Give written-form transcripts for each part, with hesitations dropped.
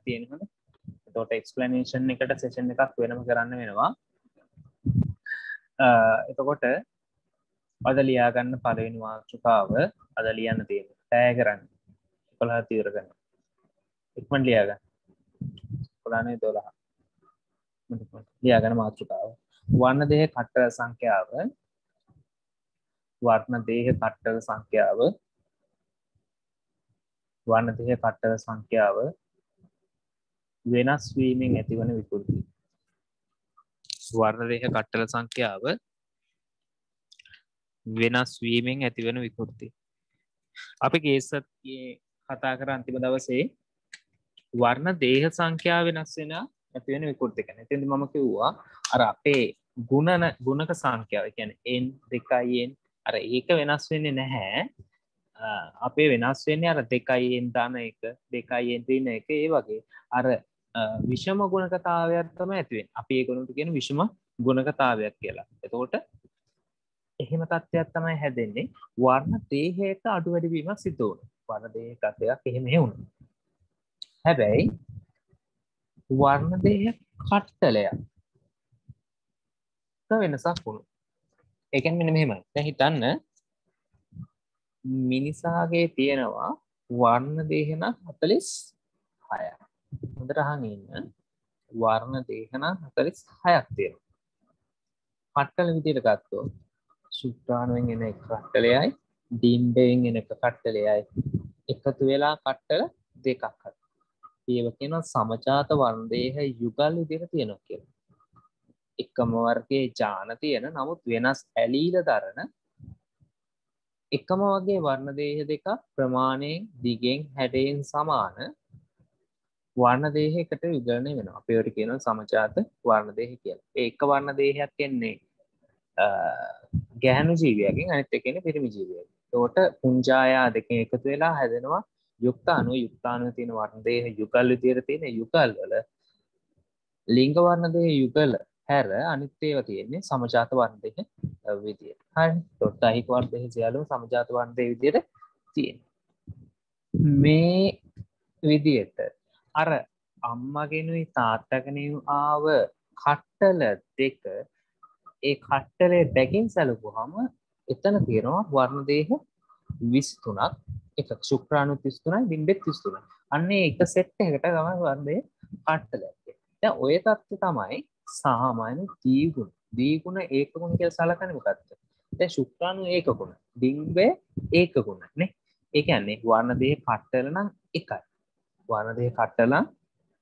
තියෙනවනේ. එතකොට explanation එකට session එකක් වෙනම කරන්න වෙනවා. එතකොට අද ලියා ගන්න පළවෙනි මාතෘකාව අද ලියන්න තියෙනවා. ටැග් කරන්න. 11 තියර ගන්න. ඉක්මනට ලියා ගන්න. 11 12. ලියා ගන්න මාතෘකාව. වර්ණ දේහ කට්ටල සංඛ්‍යාව වර්ණ දේහ කට්ටල සංඛ්‍යාව වර්ණ දේහ කට්ටල සංඛ්‍යාව වෙනස් වීමෙන් ඇතිවන විකෘති. වර්ණ දේහ කට්ටල සංඛ්‍යාව වෙනස් වීමෙන් ඇතිවන විකෘති. අපි කේසත්ගේ කතා කර අන්තිම දවසේ වර්ණ දේහ සංඛ්‍යාව වෙනස් වෙන ඇතිවෙන විකෘති ගැන. එතෙන්දී මම කිව්වා අර අපේ ගුණක සංඛ්‍යාව කියන්නේ n 2n අර ඒක වෙනස් වෙන්නේ නැහැ. අපේ වෙනස් වෙන්නේ අර 2n දාන එක 2n දින එක ඒ වගේ අර විෂම ගුණකතාවයක් තමයි ඇති වෙන්නේ. අපි ඒ ගුණට කියන විෂම ගුණකතාවයක් කියලා. එතකොට එහෙම තත්ත්වයක් තමයි හැදෙන්නේ වර්ණ දේහයක අඩු වැඩි වීමක් සිදු වුණා. වර්ණ දේහයක අතයක් එහෙම වුණා. හැබැයි වර්ණ දේහ කට්ටලයක් වෙනසක් වුණා. ඒ කියන්නේ මෙන්න මෙහෙමයි. දැන් හිතන්න මිනිසාගේ තියෙනවා වර්ණ දේහ නම් 46ක්. හොඳට අහන් ඉන්න. වර්ණ දේහ නම් 46ක් තියෙනවා. කට්ටල විදිහට ගත්තොත් ශුක්‍රාණුවෙන් එන එක කට්ටලයයි ඩිම්බයෙන් එන එක කට්ටලයයි එකතු වෙලා කට්ටල දෙකක් හදනවා. ඒව කියනවා සමජාත වර්ණ දේහ යුගල් විදිහට තියෙනවා කියලා. එකම වර්ගයේ ජාන තියෙන නමුත් වෙනස් ඇලීල දරන එකම වගේ වර්ණ දේහ දෙක ප්‍රමාණයෙන් දිගෙන් හැඩයෙන් සමාන වර්ණ දේහයකට යුගලණය වෙනවා. අපි ඒකට කියනවා සමජාත වර්ණ දේහ කියලා. ඒ එක වර්ණ දේහයක් එන්නේ ගැහැණු ජීවියකින් අනිත් එකනේ පිරිමි ජීවියකින්. ඒකට පුංජායා දෙකෙන් එකතු වෙලා හැදෙනවා යුක්තාණු තියෙන වර්ණ දේහ යුගල් විදියට තියෙන යුගල් වල ලිංග වර්ණ දේහ යුගල හැර අනිත් ඒවා තියෙන්නේ සමජාත වර්ණ දේහ විදියට. හරි. ඒකට දෛහික වර්ණ දේහ සියල්ලම සමජාත වර්ණ දේහ විදියට තියෙනවා. මේ විදියට අර අම්මගෙනුයි තාත්තගෙනුයි ආව කට්ටල දෙක ඒ කට්ටලේ බැගින් සැලකුවහම එතන තියෙනවා වර්ණ දේහ 23ක් එක ශුක්‍රාණු 33යි ඩිම්බෙත් 33යි. අන්න ඒක සෙට් එකකට තමයි වර්ණ දේහ කට්ටලයක්. දැන් ඔය தත්ත්වය තමයි සාමාන්‍ය ද්විගුණ. ද්විගුණ ඒක ගුණ කියලා සලකන්නේ මොකක්ද? දැන් ශුක්‍රාණු ඒක ගුණ, ඩිම්බේ ඒක ගුණ නේ. ඒ කියන්නේ වර්ණ දේහ කට්ටල නම් එකයි. වර්ණ දේහ කට්ටල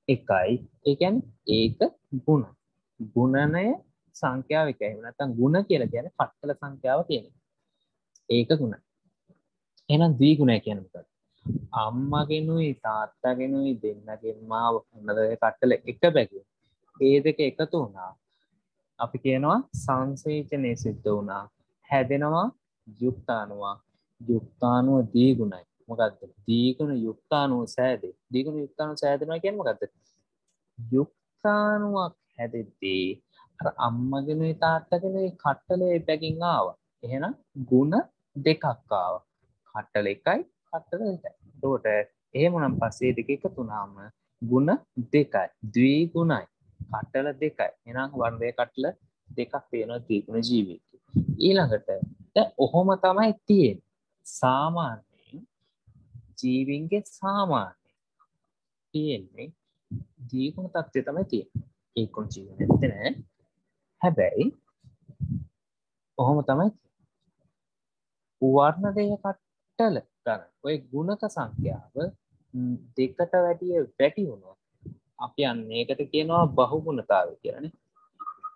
එකයි. ඒ කියන්නේ ඒක ගුණ. ගුණනය සංඛ්‍යාව එකයි. නැත්නම් ගුණ කියලා කියන්නේ කට්ටල සංඛ්‍යාව කියන්නේ. ඒක ගුණ. එහෙනම් ද්විගුණය කියන්නේ මොකක්ද? අම්මගෙනුයි තාත්තගෙනුයි දෙන්නගෙන්ම වර්ණ කට්ටල එක බැගින්. ඒ දෙක එකතු වුණා. අපි කියනවා සංසේචනයේ සිද්ධ වුණා. හැදෙනවා යුක්තාණුවක්. යුක්තාණුව ද්විගුණයි. මොකද්ද? ද්විගුණ යුක්තාණුව සෑදේ. ද්විගුණ යුක්තාණුව සෑදෙනවා කියන්නේ මොකද්ද? යුක්තාණුවක් හැදෙද්දී අර අම්මගෙනුයි තාත්තගෙනුයි කට්ටලේ බැගින් ආවා. එහෙනම් ಗುಣ දෙකක් ආවා. කට්ටල එකයි කට්ටල දෙකයි. එතකොට එහෙම නම් පස්සේ දෙක එකතු වුණාම ಗುಣ දෙකයි. ද්විගුණයි. කට්ටල දෙකයි. එහෙනම් වර්ණ දෙක කට්ටල දෙකක් තියෙනවා ද්විගුණ ජීවිතේ. ඊළඟට දැන් ඔහොම තමයි තියෙන්නේ. සාමාන්‍යයෙන් ජීවින්ගේ සාමාන්‍ය තියෙන්නේ ද්විගුණ තත්ත්වය තමයි තියෙන්නේ. ඒකුණ ජීවන නැත්තේ නෑ. හැබැයි ඔහොම තමයි වර්ණ දෙක කට්ටල ගන්න. ඔය ගුණක සංඛ්‍යාව දෙකට වැඩි වුණොත් අපි යන්නේ ඒකට කියනවා බහුගුණතාවය කියලානේ.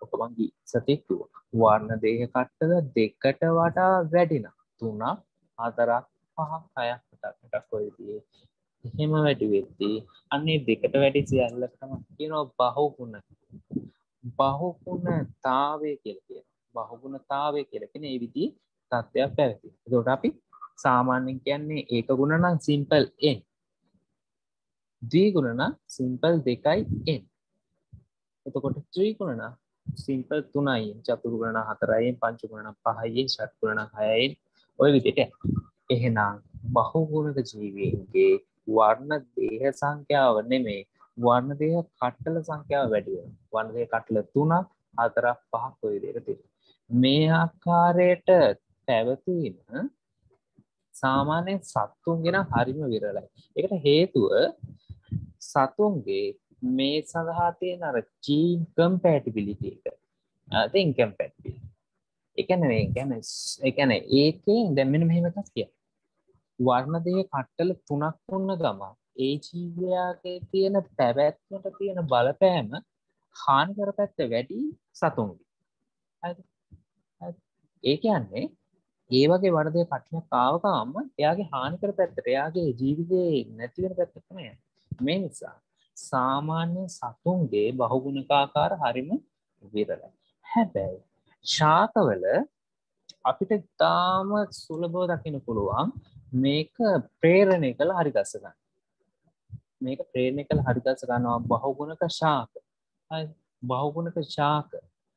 ඔක මං සතෙක් කිව්වා. වර්ණ දෙක කට්ටල දෙකට වඩා වැඩි නම් 3ක් 4ක් 5ක් 6ක් 7ක් ඔය විදිහේ එහෙම වැඩි වෙද්දී අන්නේ දෙකට වැඩි සියල්ලකටම කියනවා බහුගුණ. බහුගුණතාවය කියලා කියනවා. බහුගුණතාවය කියලා කියන්නේ මේ විදිහේ තත්ත්වයක් පැවති. ඒකට අපි සාමාන්‍යයෙන් කියන්නේ ඒක ගුණ නම් සිම්පල් n. ද්විගුණ නම් සිම්පල් 2යි n. එතකොට ත්‍රිගුණ නම් සිම්පල් 3යි n. චතුර්ගුණ නම් 4යි n. පංචගුණ නම් 5යි n. ෂට්ගුණ නම් 6යි n. ඔය විදිහට. එහෙනම් බහුගුණක ජීවීන්ගේ වර්ණ දේහ සංඛ්‍යාව නෙමෙයි වර්ණ දෙක කට්ටල සංඛ්‍යාව වැඩි වෙනවා. වර්ණ දෙක කට්ටල 3ක් 4ක් 5ක් ඔය විදිහට තියෙනවා. මේ ආකාරයට පැවතීම සාමාන්‍යයෙන් සත්තුන්ගේ නම් හරිම විරලයි. ඒකට හේතුව සතුන්ගේ මේ සඳහා තියෙන අර gene compatibility එක. the incompatibility. ඒ කියන්නේ ඒකේ දැන් මෙන්න මෙහෙම එකක් කියනවා. වර්ණ දෙක කට්ටල 3ක් වුණ ගමන් ඒ ජීවයාගේ තියෙන පැවැත්මට තියෙන බලපෑම හානිකර පැත්ත වැඩි සතුන්ගේ. හරිද? ඒ කියන්නේ ඒ වගේ වර්ණ දෙක කට්ටලක් ආවකම එයාගේ හානිකර පැත්තට එයාගේ ජීවිතේ නැති වෙන පැත්තට තමයි යන්නේ. මේ නිසා සාමාන්‍ය සතුන්ගේ බහුගුණකාකාර හරිම විරලයි. හැබැයි ශාකවල අපිට තාම සුලභව දකින්න පුළුවන් මේක ප්‍රේරණය කළ හරි ගස්ස ගන්න. මේක ප්‍රේරණය කළ හරි ගස්ස ගන්නවා බහුගුණක ශාක. හරි බහුගුණක ශාක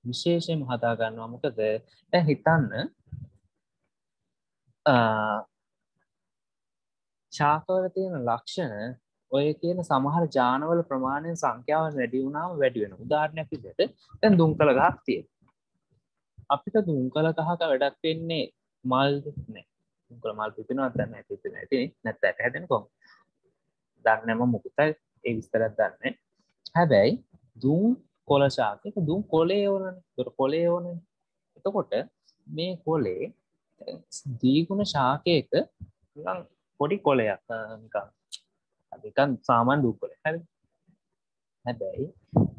විශේෂයෙන්ම හදා ගන්නවා. මොකද දැන් හිතන්න ශාකවල තියෙන ලක්ෂණ ඔය කියන සමහර ජානවල ප්‍රමාණයෙන් සංඛ්‍යාව වැඩි වුණාම වැඩි වෙනවා. උදාහරණයක් විදිහට දැන් දුම්කල ගහක් තියෙනවා. අපිට දුම්කල ගහක වැඩක් වෙන්නේ මල් නැහැ. දුම්කල මල් පිපෙනවද නැහැ පිපෙන්නේ නැති නැත්නම් ඇට හැදෙන කොහොමද? දන්නේ නැම මොකටද ඒ විස්තරයක් දන්නේ. හැබැයි දුම් කොළ ශාකයක දුම් කොළේ ඕනනේ. ඒකට කොළේ ඕනනේ. එතකොට මේ කොළේ දීගුණ ශාකයක නිකන් පොඩි කොළයක් නිකන් සාමාන්‍ය දුම් කොළයක්. හරිද? හැබැයි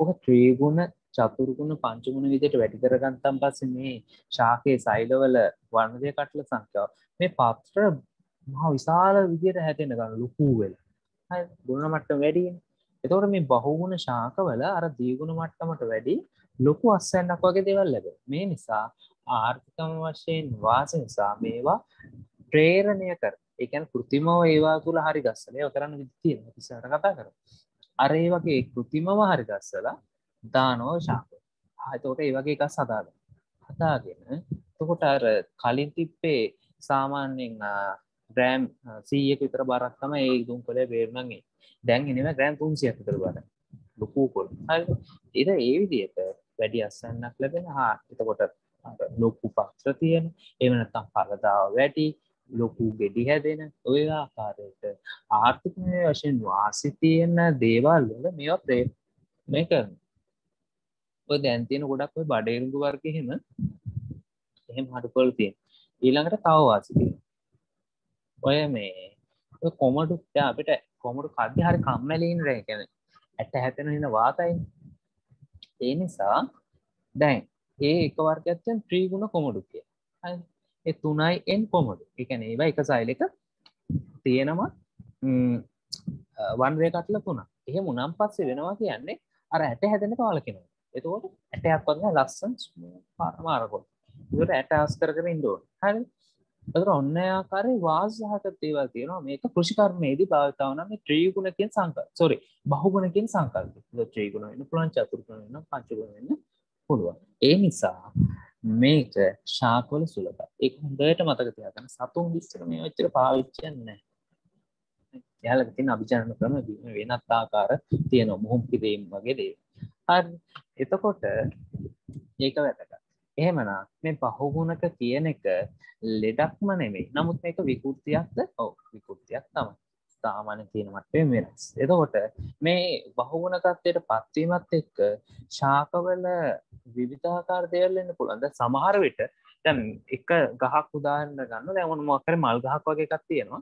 ඔක ත්‍රිගුණ චතුර්ගුණ පංචගුණ විදිහට වැඩි කරගත්තන් පස්සේ මේ ශාකයේ සෛලවල වර්ණ දෙක කටල සංඛ්‍යාව මේ පත්‍ර මහ විශාල විදිහට හැදෙන්න ගන්න ලොකු වෙලා. හරි ගුණ මට්ටම වැඩිනේ. එතකොට මේ බහුගුණ ශාකවල අර ද්විගුණ මට්ටමට වැඩි ලොකු අස්වැන්නක් වගේ දේවල් ලැබෙනවා. මේ නිසා ආර්ථිකම වශයෙන් වාසි නිසා මේවා ප්‍රේරණය කර. ඒ කියන්නේ કૃතිමව ඒවා තුල හරි ගස්සලා ඒව කරන්න විදි තියෙනවා. ඉස්සරහට කතා කරමු. අර ඒ වගේ કૃතිමව හරි ගස්සලා දානවා ශාක. එතකොට ඒ වගේ එකක් හදාගෙන එතකොට අර කලින් තිබ්බේ සාමාන්‍යයෙන් ග්‍රෑම් 100ක විතර බරක් තමයි ඒ දුම්කොළේ බේරණන් එන්නේ. දැන් එනවා ග්‍රෑම් 300ක් විතර බර. ලොකු කොළ. හරිද? ඊට ඒ විදිහට වැඩි අස්වැන්නක් ලැබෙන. එතකොට ලොකු පත්‍ර තියෙන. එහෙම නැත්නම් පළදාව වැඩි, ලොකු ගෙඩි හැදෙන ඔය ආකාරයට ආර්ථිකමය වශයෙන් වාසි තියෙන දේවල් වල මේවා ප්‍රේරණය කරනවා. ඔය දැන් තියෙන ගොඩක් ඔය බඩේරුඟු වර්ග එහෙම හඩුකොල් තියෙන. ඊළඟට තව වාසි තියෙනවා. ඔය මේ ඔය කොමඩු දැන් අපිට කොමඩු කද්දී හරි කම්මැලිනේ දැන් කියන්නේ ඇට හැතෙන ඉන්න වාතයිනේ. ඒ නිසා දැන් ඒ එක වර්ගයක් තියෙන ත්‍රිගුණ කොමඩු කිය. හරි. ඒ 3යි n කොමඩු. ඒ කියන්නේ ඒවා එක සෛලයක තියෙනවා වර්ණ දෙක කටල 3ක්. එහෙම උනම් පස්සේ වෙනවා කියන්නේ අර ඇට හැදෙන කාලකිනවා. එතකොට ඇටයක් වගේ ලස්සන මාරකොත්. ඒකට ඇට ආස් කරගෙන ඉන්න ඕනේ. හරිද? ඒතර ඔන්න ආකාරයේ වාසහක දේවල් තියෙනවා. මේක කෘෂිකර්මයේදී භාවිත වන මේ ත්‍රිගුණ කියන සංකල්ප. බහුගුණ කියන සංකල්පය. ඒක ත්‍රිගුණ වෙන්න පුළුවන්, චතුර්ගුණ වෙන්න, පංචගුණ වෙන්න පුළුවන්. ඒ නිසා මේක ශාකවල සුලභයි. ඒක හොඳට මතක තියාගන්න. සතුන් විශ්තර මේ ඔච්චර පාවිච්චි නැහැ. එයාලගේ තියෙන අභිජනන ක්‍රම වෙනත් ආකාර තියෙනවා. මොහොම් කිරීම වගේ දේවල්. හරි. එතකොට ඒක වැදගත්. එහෙමනම් මේ බහුගුණක කියන එක ලෙඩක්ම නෙමෙයි. නමුත් මේක විකෘතියක්ද? ඔව් විකෘතියක් තමයි. සාමාන්‍ය තියෙන මට්ටමේ වෙනස්. එතකොට මේ බහුගුණ තත්ත්වයට පත්වීමත් එක්ක ශාකවල විවිධාකාර දේවල් වෙන්න පුළුවන්. දැන් සමහර විට දැන් එක ගහක් උදාහරණ ගන්න. දැන් මොකක් හරි මල් ගහක් වගේ එකක් තියෙනවා.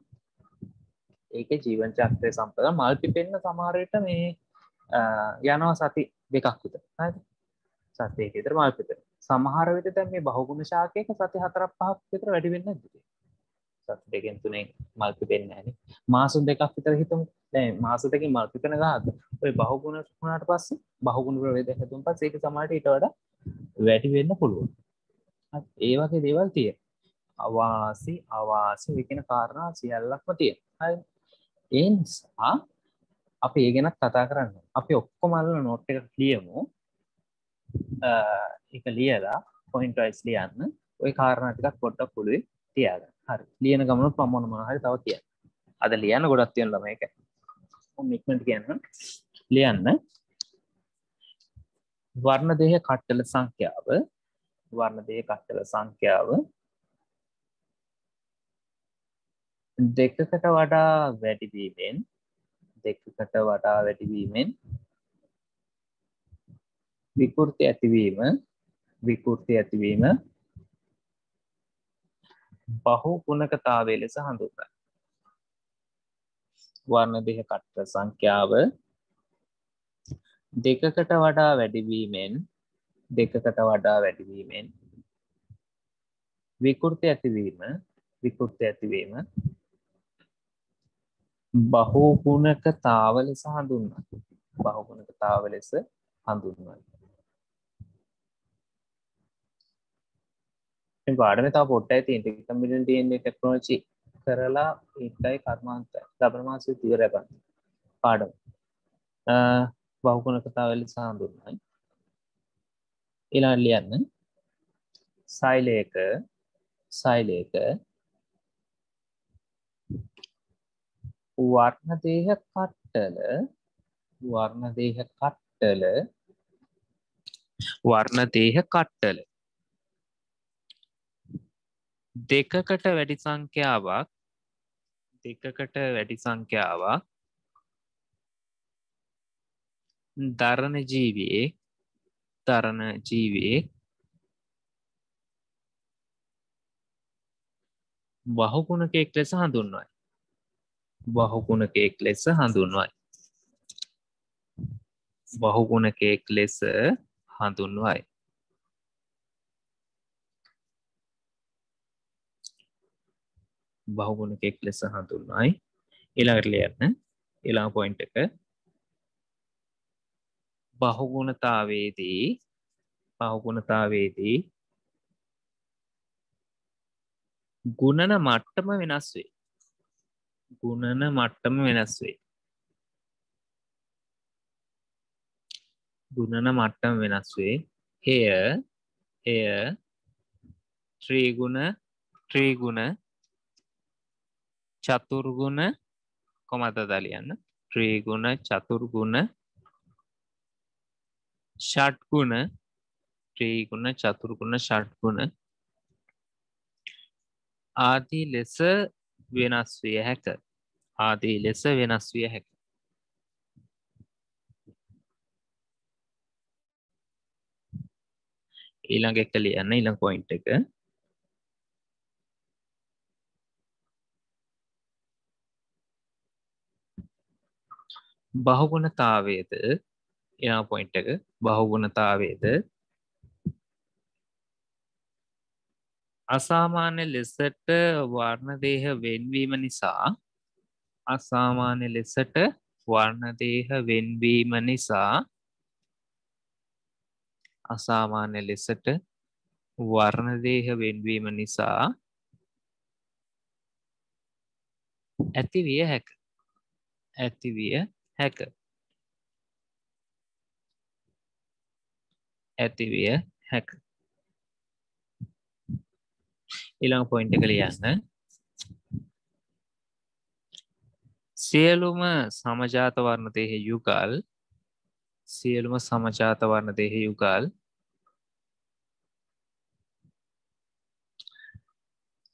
ඒකේ ජීවන චක්‍රය සම්පූර්ණ මල් පිපෙන්න සමහර විට මේ යනවා සති දෙකක් විතර. හරිද? සති දෙකක විතර මල් පිපෙන. සමහර විට දැන් මේ බහුගුණ ශාකයක සති 4-5ක් විතර වැඩි වෙන්නේ නැද්ද? සති දෙකෙන් තුනෙන් මල් පිපෙන්නේ නැහැනේ. මාස දෙකක් විතර හිතමු. දැන් මාස දෙකකින් මල් පිපෙන ගහක ඔය බහුගුණ වුණාට පස්සේ බහුගුණ ප්‍රවේදයක් හැදුවන් පස්සේ ඒක සමහරට ඊට වඩා වැඩි වෙන්න පුළුවන්. ඒ වගේ දේවල් තියෙනවා. අවාසි විකින කාරණා සියල්ලක්ම තියෙනවා. හරි. ඒ නිසා අපි ඒ ගැන කතා කරන්න. අපි ඔක්කොම අල්ලන නෝට් එකක් ලියමු. ඒක ලියලා පොයින්ට් වයිස් ලියන්න. ওই කාරණා ටිකක් පොඩ්ඩක් පුළුයි තියාගන්න. හරි. ලියන ගමනොත් මම මොනවා හරි තව කියන්න. අද ලියන්න ගොඩක් තියෙන ළමයි එක. මම ඉක්මනට කියන්නම්. ලියන්න වර්ණ දෙහ කට්ටල සංඛ්‍යාව වර්ණ දෙහ කට්ටල සංඛ්‍යාව දෙකකට වඩා වැඩිවීමෙන් දෙකකට වඩා වැඩිවීමෙන් විකෘති ඇතිවීම බහු ගුණකතාවය ලෙස හඳුන්වයි. වර්ණ දෙහ කට්ටල සංඛ්‍යාව දෙකකට වඩා වැඩිවීමෙන් විකෘති ඇතිවීම බහුගුණකතාව ලෙස හඳුන්වයි. මේ පාඩමේ තව පොඩ්ඩයි තියෙන්නේ. කම්පියුටර් DNA ටෙක්නොලොජි කරලා ඒකයි කර්මාන්ත ලබන මාසෙ ඉවරයි බලන්න. පාඩම. බහුගුණකතාව ලෙස හඳුන්වයි. ඊළඟ ලියන්න. සෛලයක වර්ණදේහ කට්ටල දෙකකට වැඩි සංඛ්‍යාවක් දරණ ජීවියෙක් බහුගුණකයෙක් ලෙස හඳුන්වයි. බහුගුණකයෙක් ලෙස හඳුන්වයි. ඊළඟට ලියන්න. ඊළඟ පොයින්ට් එක බහුගුණතාවේදී ගුණන මට්ටම වෙනස් වේ. එය ත්‍රිගුණ චතුර්ගුණ කොහමද දාලියන්න? ත්‍රිගුණ චතුර්ගුණ ෂට්ගුණ ආදී ලෙස වෙනස් විය හැක. ඊළඟ එක ලියන්න. ඊළඟ පොයින්ට් එක බහුගුණතාවයේද ඊළඟ පොයින්ට් එක බහුගුණතාවයේද අසාමාන්‍ය ලෙසට වර්ණදේහ වෙන්වීම නිසා ඇතිවිය හැක. ඊළඟ පොයින්ට් එක ලියන්න.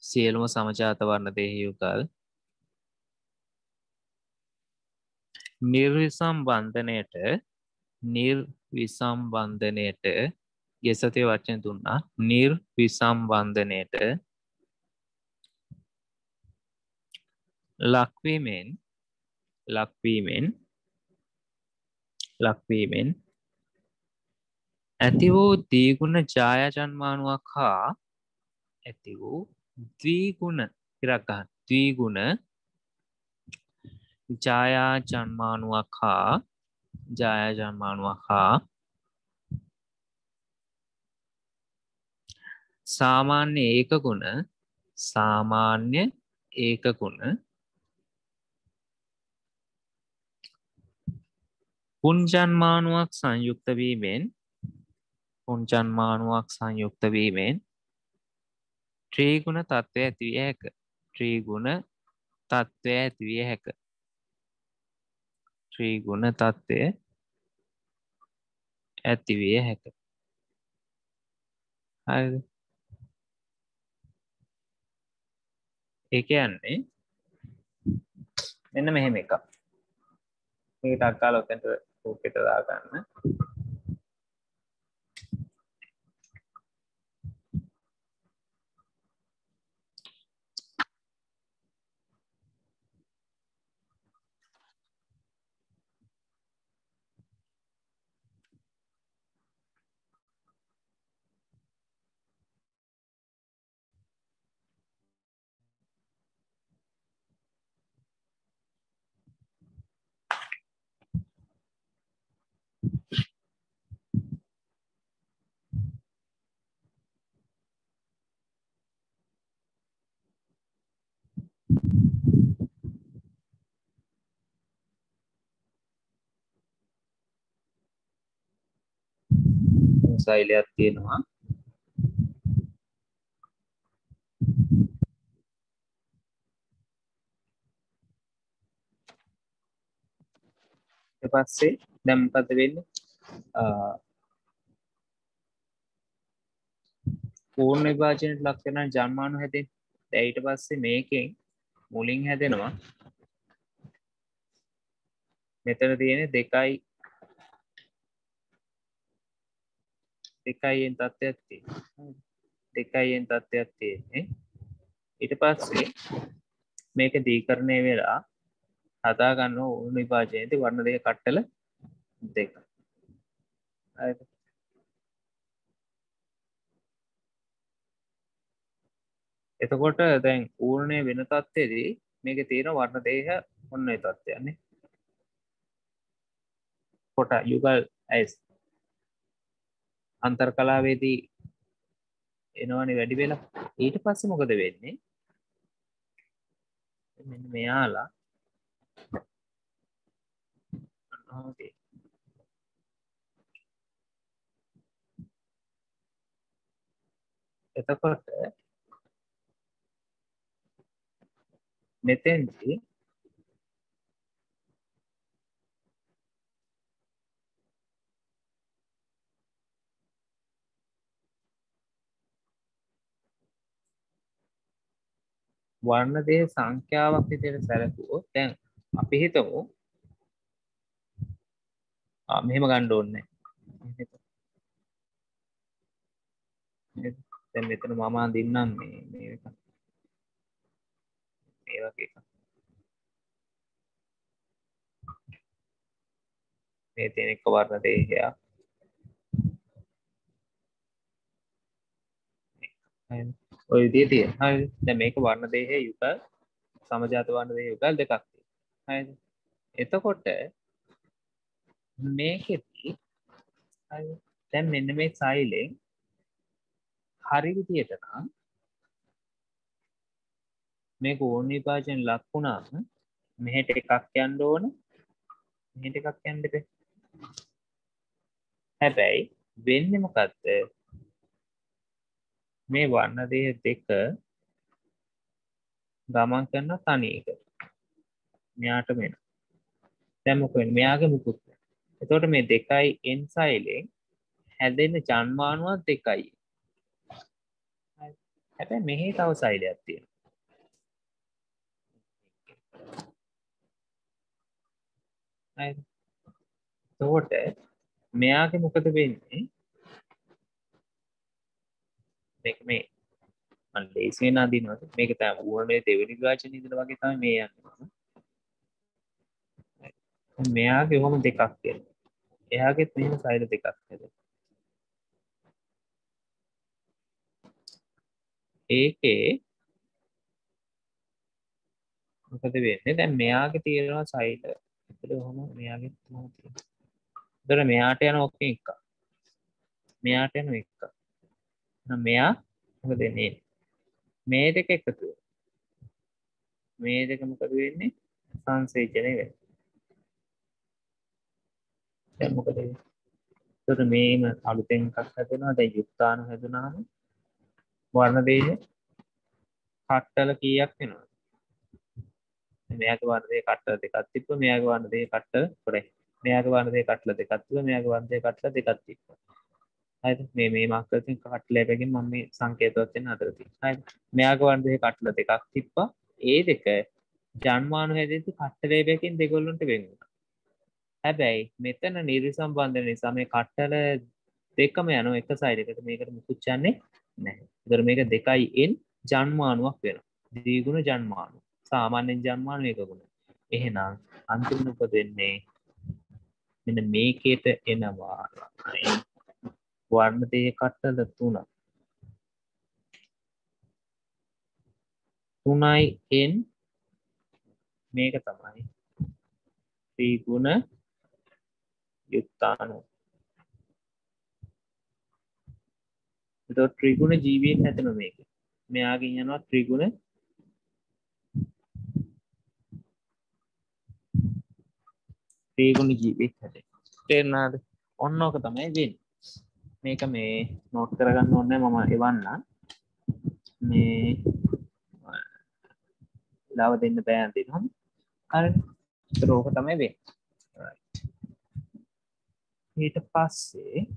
සියලුම සමජාත වර්ණ දේහ යුගල් නිර්විසම්බන්ධනයට ගෙසතේ වචන දුන්නා. නිර්විසම්බන්ධනයට ලක්වීමෙන් ඇති වූ දීගුණ ඡායාජන්මානුවක් හා ද්විගුණ ඡායාජන්මානුවක් හා සාමාන්‍ය ඒක ගුණ පුංජන්මානුවක් සංයුක්ත වීමෙන් ත්‍රිගුණ තත්ත්වය ඇතිවිය හැක. ඇති විය හැක. හරිද? ඒ කියන්නේ මෙන්න මෙහෙම එකක්. මේක ටක් කාලා ඔතෙන්ට ඕකෙට දාගන්න. සෛලයක් තියෙනවා. ඊට පස්සේ දැන් මොකද වෙන්නේ? පූර්ණ විභාජනයට ලක් වෙන ජන්මානු හැදෙන්නේ. දැන් ඊට පස්සේ මේකෙන් මුලින් හැදෙනවා මෙතන තියෙන්නේ 2න් තත්ත්වයක් තියෙනවා. 2න් තත්ත්වයක් තියෙන්නේ. ඊට පස්සේ මේක දීකරණය වෙලා හදා ගන්න ඕන විභාජනයේදී වර්ණ දෙක කට්ටල දෙක. හරිද? එතකොට දැන් ඌර්ණය වෙන තත්ත්වෙදී මේකේ තියෙන වර්ණ දේහ ඔන්න ඒ තත්ත්වයන්නේ. කොට යුගල් ඇස් අන්තර් කලාවේදී එනවනේ වැඩි වෙලා. ඊට පස්සේ මොකද වෙන්නේ? මෙන්න මෙයාලා ඕකේ. එතකොට මෙතෙන්දී වර්ණ දේහ සංඛ්‍යාවක් විදිහට සැලකුවොත් දැන් අපි හිතමු මෙහෙම ගන්න ඕනේ නැහැ. දැන් මෙතන මම අඳින්නම් මේ එක. මේ වගේ එකක්. මේ තියෙන එක වර්ණ දේහයක්. ඔය විදිහේ තියෙන. හරිද? දැන් මේක වර්ණ දේහයේ යුගල් සමජාත වර්ණ දේහයේ යුගල් දෙකක් තියෙනවා. හරිද? එතකොට මේකෙදී හරිද? දැන් මෙන්න මේ සෛලෙන් හරි විදියට නම් මේක ඕන විභාජන ලක් වුණාම මෙහෙට එකක් යන්න ඕන මෙහෙට එකක් යන්න බෑ. හැබැයි වෙන්නේ මොකද්ද? මේ වර්ණ දේහ දෙක ගමන් කරන තනි එක. මෙයාට මෙන්න. දැන් මොකද වෙන්නේ? මෙයාගේ මුකුත් නැහැ. එතකොට මේ 2n සෛලෙන් හැදෙන ජන්මානුවත් 2යි. හැබැයි මෙහි තව සෛලයක් තියෙනවා. හරිද? එතකොට මෙයාගේ මොකද වෙන්නේ? මේක මේ මම ලේසියෙන් අඳිනවා. මේක තමයි ඌර්ණයේ දෙවෙනි විභාජනයේ ඉඳලා වගේ තමයි මේ යන්නේ. මෙයාගේ කොහොම දෙකක් තියෙනවා. එයාගෙත් මෙහෙම සෛල දෙකක් හැදෙනවා. ඒකේ මොකද වෙන්නේ? දැන් මෙයාගේ තියෙනවා සෛල. ඒකද කොහොම මෙයාගේ කොහොමද තියෙන්නේ? ඒතර මෙයාට යන ඔක්කොම එකක්. මෙයාට යන එකක්. මෙයා මොකද වෙන්නේ? මේ දෙක එකතු වෙනවා. මේ දෙක මොකද වෙන්නේ? සංසේචනය වෙනවා. දැන් මොකද වෙන්නේ? ඒතර මේම අලුතෙන් එකක් හැදෙනවා. දැන් යුක්තාණු හැදුනාම වර්ණ දේහ කට්ටල කීයක් වෙනවද? මෙයාගේ වර්ණ දේහ කට්ටල දෙකක් තිබ්බ මෙයාගේ වර්ණ දේහ කට්ටල 3යි. මෙයාගේ වර්ණ දෙක කට්ල දෙකක් තිබ්බා මෙයාගේ වර්ණ දෙක කට්ල දෙකක් තිබ්බා හරිද මේ මාක් කරලා තියෙන කට්ලයකින් මම මේ සංකේතවත් වෙන හතර තියෙනවා හරිද මෙයාගේ වර්ණ දෙක කට්ල දෙකක් තිබ්බා ඒ දෙක ජන්මානු හැදෙද්දි කට්ටලයකින් දෙගොල්ලන්ට වෙන් වුණා හැබැයි මෙතන නිර්සම්බන්ධ නිසා මේ කට්ටල දෙකම යනවා එක සයිඩ් එකට මේකට මුකුත් යන්නේ නැහැ. ඒතර මේක 2n ජන්මානුවක් වෙනවා. ද්විගුණ ජන්මානු. සාමාන්‍යයෙන් ජන්මානු එක ගුණ. එහෙනම් අන්තිම උපදින්නේ මෙන්න මේකේට එනවා. වර්ණ දෙකේ කට්ටල 3. 3n මේක තමයි ත්‍රිගුණ යුක්තාණු. එතකොට ත්‍රිගුණ ජීවියෙන් හැදෙන මේක. මෙයාගෙන් යනවා ත්‍රිගුණ ජීවියක් හැදෙනවා. තේරුණාද? ඔන්න ඔක තමයි වෙන්නේ. මේක මේ නෝට් කරගන්න ඕනේ මම එවන්නම්. මේ ලාව දෙන්න බෑ දෙනවා. හරිද? ඒතර ඕක තමයි වෙන්නේ. right. ඊට පස්සේ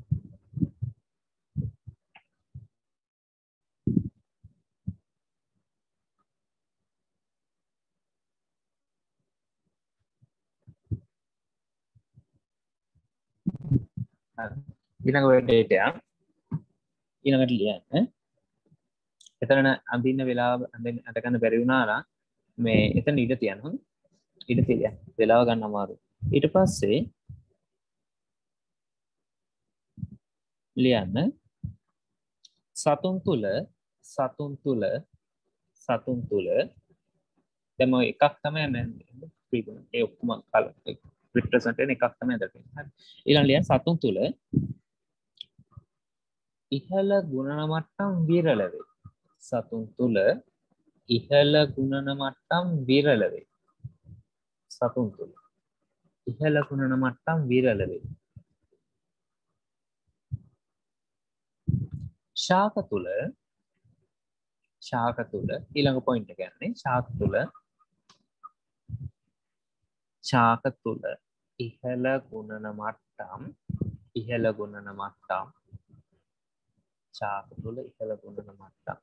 ඊළඟ වැඩේට ඊළඟට ලියන්න. එතන අඳින්න වෙලාව අඳ ගන්න බැරි වුණා නම් මේ එතන ඉඳ තියන්න හොඳ. ඉඳ තියන්න. වෙලාව ගන්න අමාරුයි. ඊට පස්සේ ලියන්න සතුන් තුල දැන් ඔය එකක් තමයි මම ත්‍රිගුණ ඒ ඔක්කොම රිප්‍රසන්ට් වෙන එකක් තමයි දකින්නේ. හරි. ඊළඟ ලියන්න සතුන් තුල ඉහළ ගුණන මට්ටම් විරල වේ. සතුන් තුල ඉහළ ගුණන මට්ටම් විරල වේ. සතුන් තුල ඉහළ ගුණන මට්ටම් විරල වේ. ශාක තුල ඊළඟ පොයින්ට් එක යන්නේ ශාක තුල ඉහළ ගුණන මට්ටම් ශාක තුල ඉහළ ගුණන මට්ටම්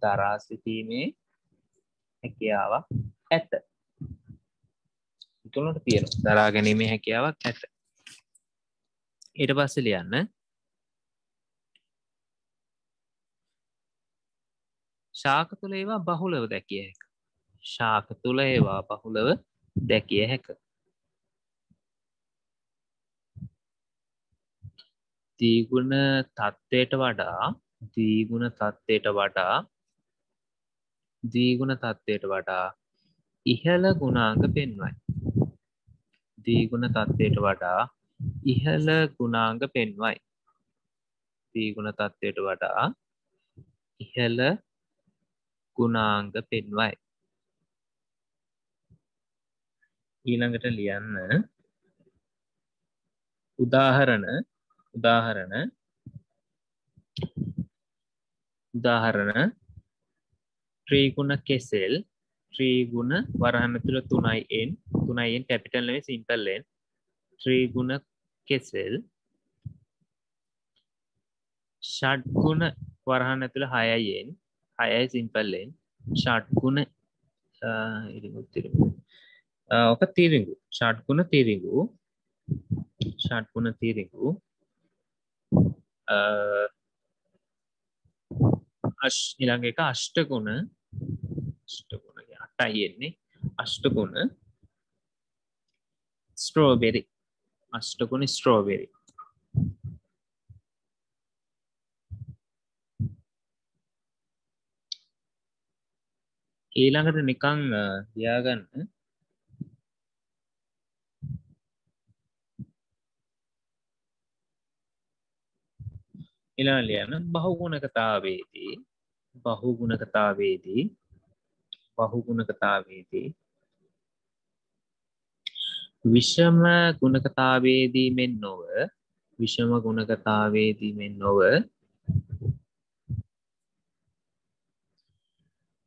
දරා සිටීමේ හැකියාවක් ඇත. තුනට තියෙනවා දරා ගැනීමේ හැකියාවක් ඇත. ඊට පස්සේ ලියන්න ශාක තුල ඒවා බහුලව දැකිය හැක. ද්විගුණ තත්ත්වයට වඩා ඉහළ ගුණාංග පෙන්වයි. ද්විගුණ තත්ත්වයට වඩා ඉහළ ගුණාංග පෙන්වයි. ඊළඟට ලියන්න උදාහරණ ත්‍රිගුණ කෙසෙල් ත්‍රිගුණ වරහන් තුල 3n කැපිටල් නෙවෙයි සිම්පල් n ත්‍රිගුණ කෙසෙල් ෂඩ්ගුණ වරහන් තුල 6n 6 සිම්පල් n ෂඩ්ගුණ ඔක තිරිඟු ෂඩ්ගුණ තිරිඟු ඊළඟ එක අෂ්ටගුණ 8යි එන්නේ අෂ්ටගුණ ස්ට්‍රෝබෙරි ඊළඟට නිකන් ලියාගන්න ඊළඟ ලියන්න බහුගුණකතාවේදී විෂම ගුණකතාවේදී මෙන් නොව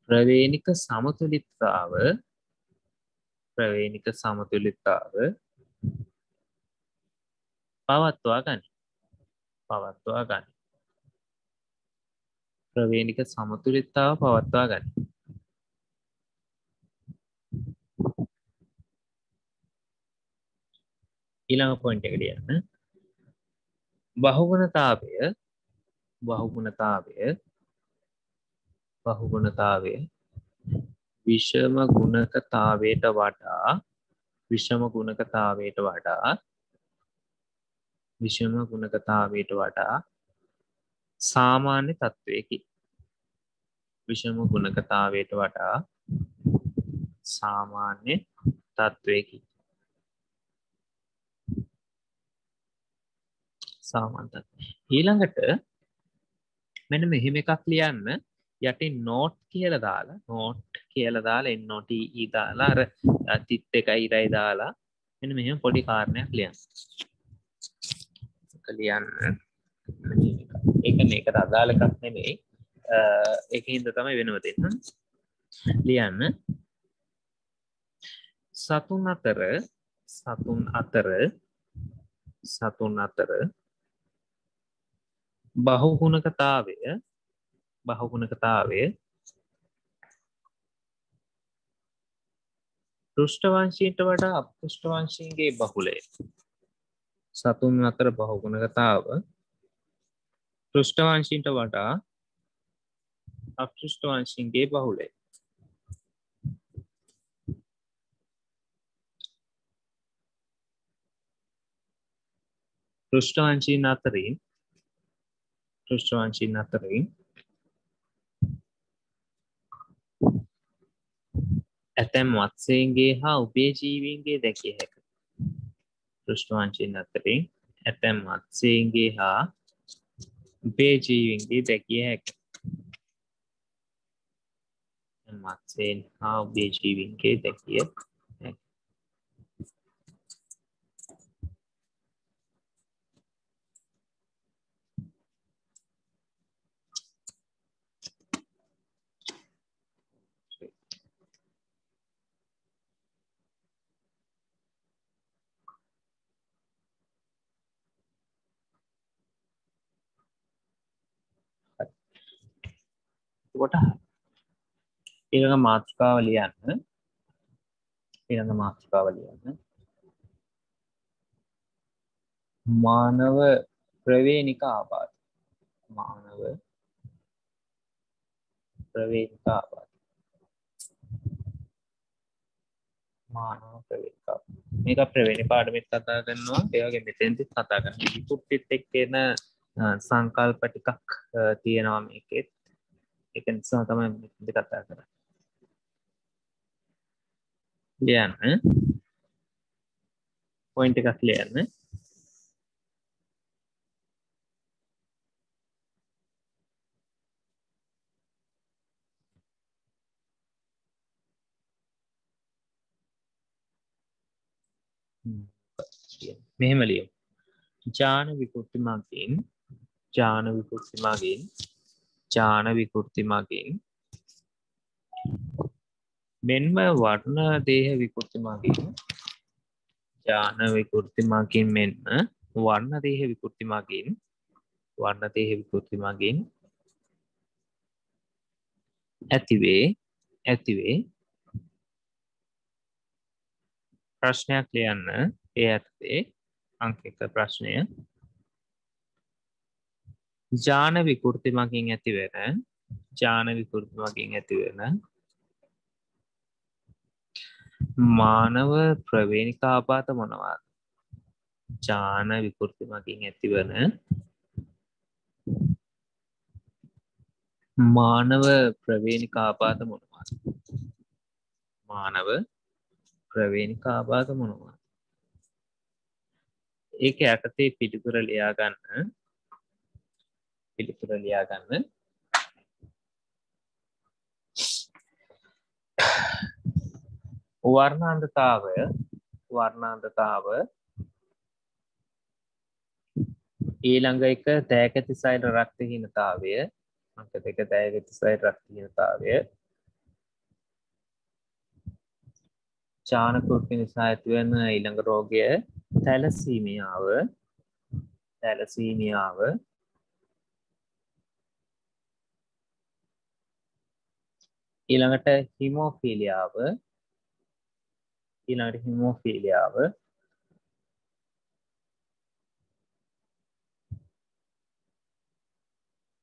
ප්‍රවේණික සමතුලිතතාව ප්‍රවේණික සමතුලිතතාව පවත්වා ගනි. පවත්වා ගනි. ප්‍රවේණික සමතුලිතතාව පවත්වා ගනි. ඊළඟ පොයින්ට් එකට යන්න. බහුගුණතාවය විෂම ගුණකතාවයට වඩා සාමාන්‍ය තත්වයකි. විෂම ගුණකතාවයට වඩා සාමාන්‍ය තත්වයකි. ඊළඟට මෙන්න මෙහෙම එකක් ලියන්න. යටින් නෝට් කියලා දාලා NOTE දාලා අර තිත් එකයි ඉරයි දාලා මෙන්න මෙහෙම පොඩි කාරණයක් ලියන්න. ඒකට අදාළ එකක් නෙමෙයි. ඒකින්ද තමයි වෙනව දෙන්න. ලියන්න. සතුන් අතර බහුගුණකතාවය පෘෂ්ඨවංශීන්ට වඩා අපෘෂ්ඨවංශීන්ගේ බහුලය. සතුන් අතර බහුගුණකතාව පෘෂ්ඨවංශීන්ට වඩා අපෘෂ්ඨවංශීන්ගේ බහුලය. පෘෂ්ඨවංශීන් අතරින් ඇතැම් මත්ස්‍යයන්ගේ හා උභයජීවීන්ගේ දැකිය හැක. පෘෂ්ඨවංශීන් අතරින් ඇතැම් මත්ස්‍යයන්ගේ හා උභයජීවීන්ගේ දැකිය හැක. මත්ස්‍යයන් හා උභයජීවීන්ගේ දැකිය හැක. කොට ඊළඟ මාතෘකාව ලියන්න. මානව ප්‍රවේණික ආබාධ. මේක ප්‍රවේණි පාඩමෙත් කතා කරනවා. ඒ වගේ මෙතෙන්දිත් කතා කරනවා. විකෘතිත් එක්ක එන සංකල්ප ටිකක් තියෙනවා මේකෙත්. ඒක නිසා තමයි මෙතෙන්දි කතා කරන්නේ. ලියන්න. පොයින්ට් එකක් ලියන්න. මෙහෙම ලියමු. ඥාන විකෘති මගින් මෙන්ම වර්ණ දේහ විකෘති මගින් ඇතිවේ ප්‍රශ්නයක් ලියන්න. ඒ ඇත්තේ අංක 1 ප්‍රශ්නය. ඥාන විකෘති මගින් ඇතිවෙන මානව ප්‍රවේණික ආබාධ මොනවාද? ඥාන විකෘති මගින් ඇතිවන මානව ප්‍රවේණික ආබාධ මොනවාද? ඒක යටතේ පිළිතුර ලියා ගන්න. වර්ණාන්ධතාව ඊළඟ එක දෑගතිසයිල රක්තහීනතාවය. අංක 2 දෑගතිසයිල රක්තහීනතාවය. චානකුරුට්ටු නිසා ඇතිවන ඊළඟ රෝගය තැලසීමියාව. ඊළඟට හිමෝෆීලියාව.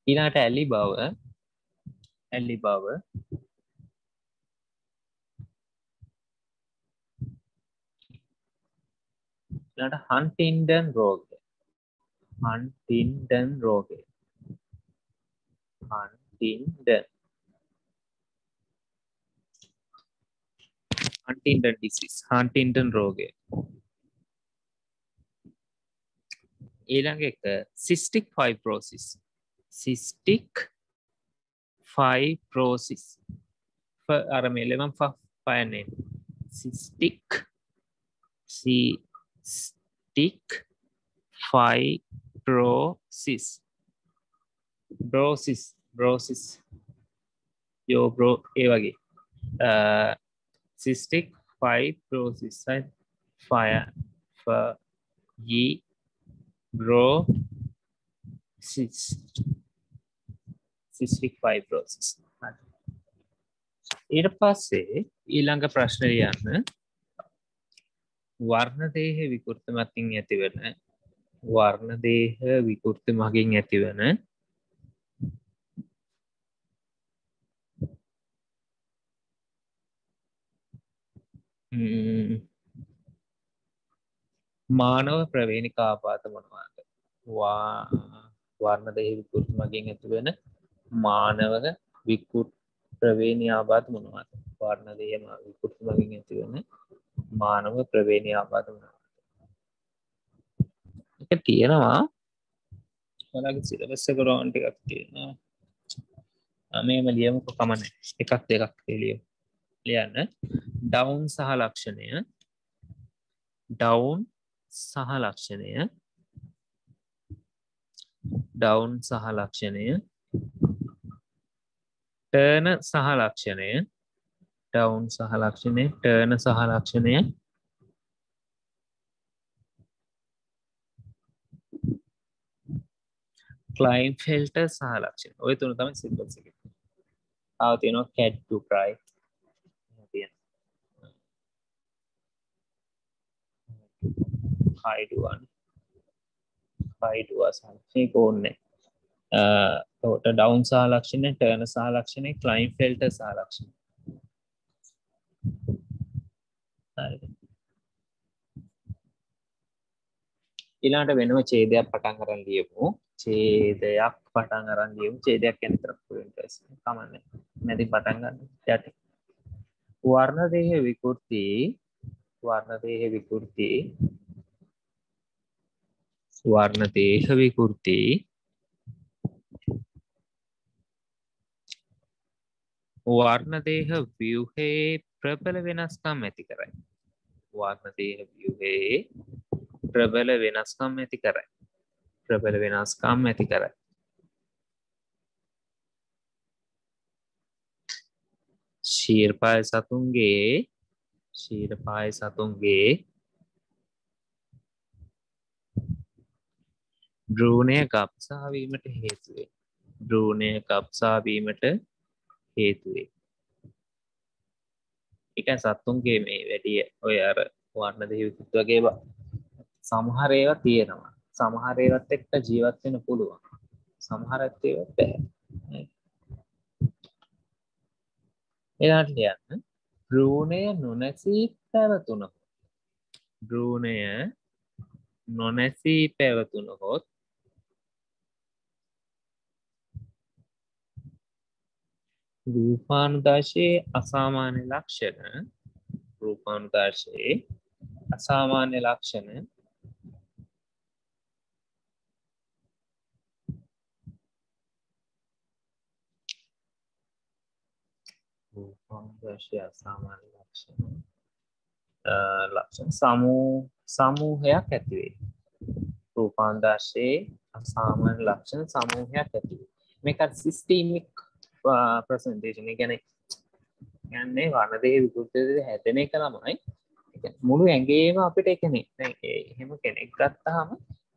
ඊළඟට ඇලි බව. ඊළඟට හන්ටින්ඩන් රෝගය. හන්ටින්ඩන් disease. හන්ටින්ඩන් රෝගය. ඊළඟ එක cystic fibrosis. අර මෙලෙම පයන්නේ cystic fibrosis. යෝ බ්‍රෝ ඒ වගේ cystic fibrosis cystic fibrosis. ඊට පස්සේ ඊළඟ ප්‍රශ්න ලියන්න වර්ණදේහ විකෘති මතින් ඇතිවන මානව ප්‍රවේණික ආබාධ මොනවාද? වර්ණදේහ විකෘති මගින් ඇතිවන මානව ප්‍රවේණී ආබාධ මොනවාද? වර්ණදේහ විකෘති මගින් ඇතිවන මානව ප්‍රවේණී ආබාධ මොනවාද? ඒක තියෙනවා ඔයාලගේ සිලබස් එක රෝන් ටිකක් තියෙනවා. මේම ලියමුකෝ කමන්නේ. එකක් දෙකක් ලියන්න. ඩවුන් සහ ලක්ෂණය. ටර්න සහ ලක්ෂණය. ක්ලයින්ෆෙල්ටර් සහ ලක්ෂණ. ඔය තුන තමයි සිම්පල්ස් එක. ආව තියෙනවා cat to cry. මේක ඕනේ. එතකොට ඩවුන් සහ ලක්ෂණය, ටර්න සහ ලක්ෂණය, ක්ලයින්ෆෙල්ටර් සහ ලක්ෂණය. හරිද? ඊළඟට වෙනම ඡේදයක් පටන් අරන් ලියමු. ඡේදයක් කියන්නේ තරක් පුරින්ටස්. කමන්නේ. නැති පටන් ගන්න. යටි. වර්ණදේහ විකෘති වර්ණදේහ ව්‍යුහයේ ප්‍රබල වෙනස්කම් ඇති කරයි. ශීර්පාය සතුන්ගේ භ්‍රූණය ගබ්සා වීමට හේතු වේ. ඒක සතුන්ගේ මේ වැඩි ඔය අර වර්ණදේහ විකෘති වගේ සමහර ඒවා තියෙනවා. සමහර ඒවාත් එක්ක ජීවත් වෙන්න පුළුවන්. සමහරක් ඒවා බෑ. එයාට ලියන්න භ්‍රූණය නොනැසී පැවතුනහොත් රූපානුදාශයේ අසාමාන්‍ය ලක්ෂණ සමූහයක් ඇති වේ. රූපාන්දාශයේ අසාමාන්‍ය ලක්ෂණ සමූහයක් ඇති වේ. මේක සිස්ටීමික් ප්‍රසන්ටේෂන්. ඒ කියන්නේ වර්ණදේහ විකෘතිය හැදෙන එක ළමයි මුළු ඇඟේම අපිට එකනේ. දැන් එහෙම කෙනෙක් ගත්තාම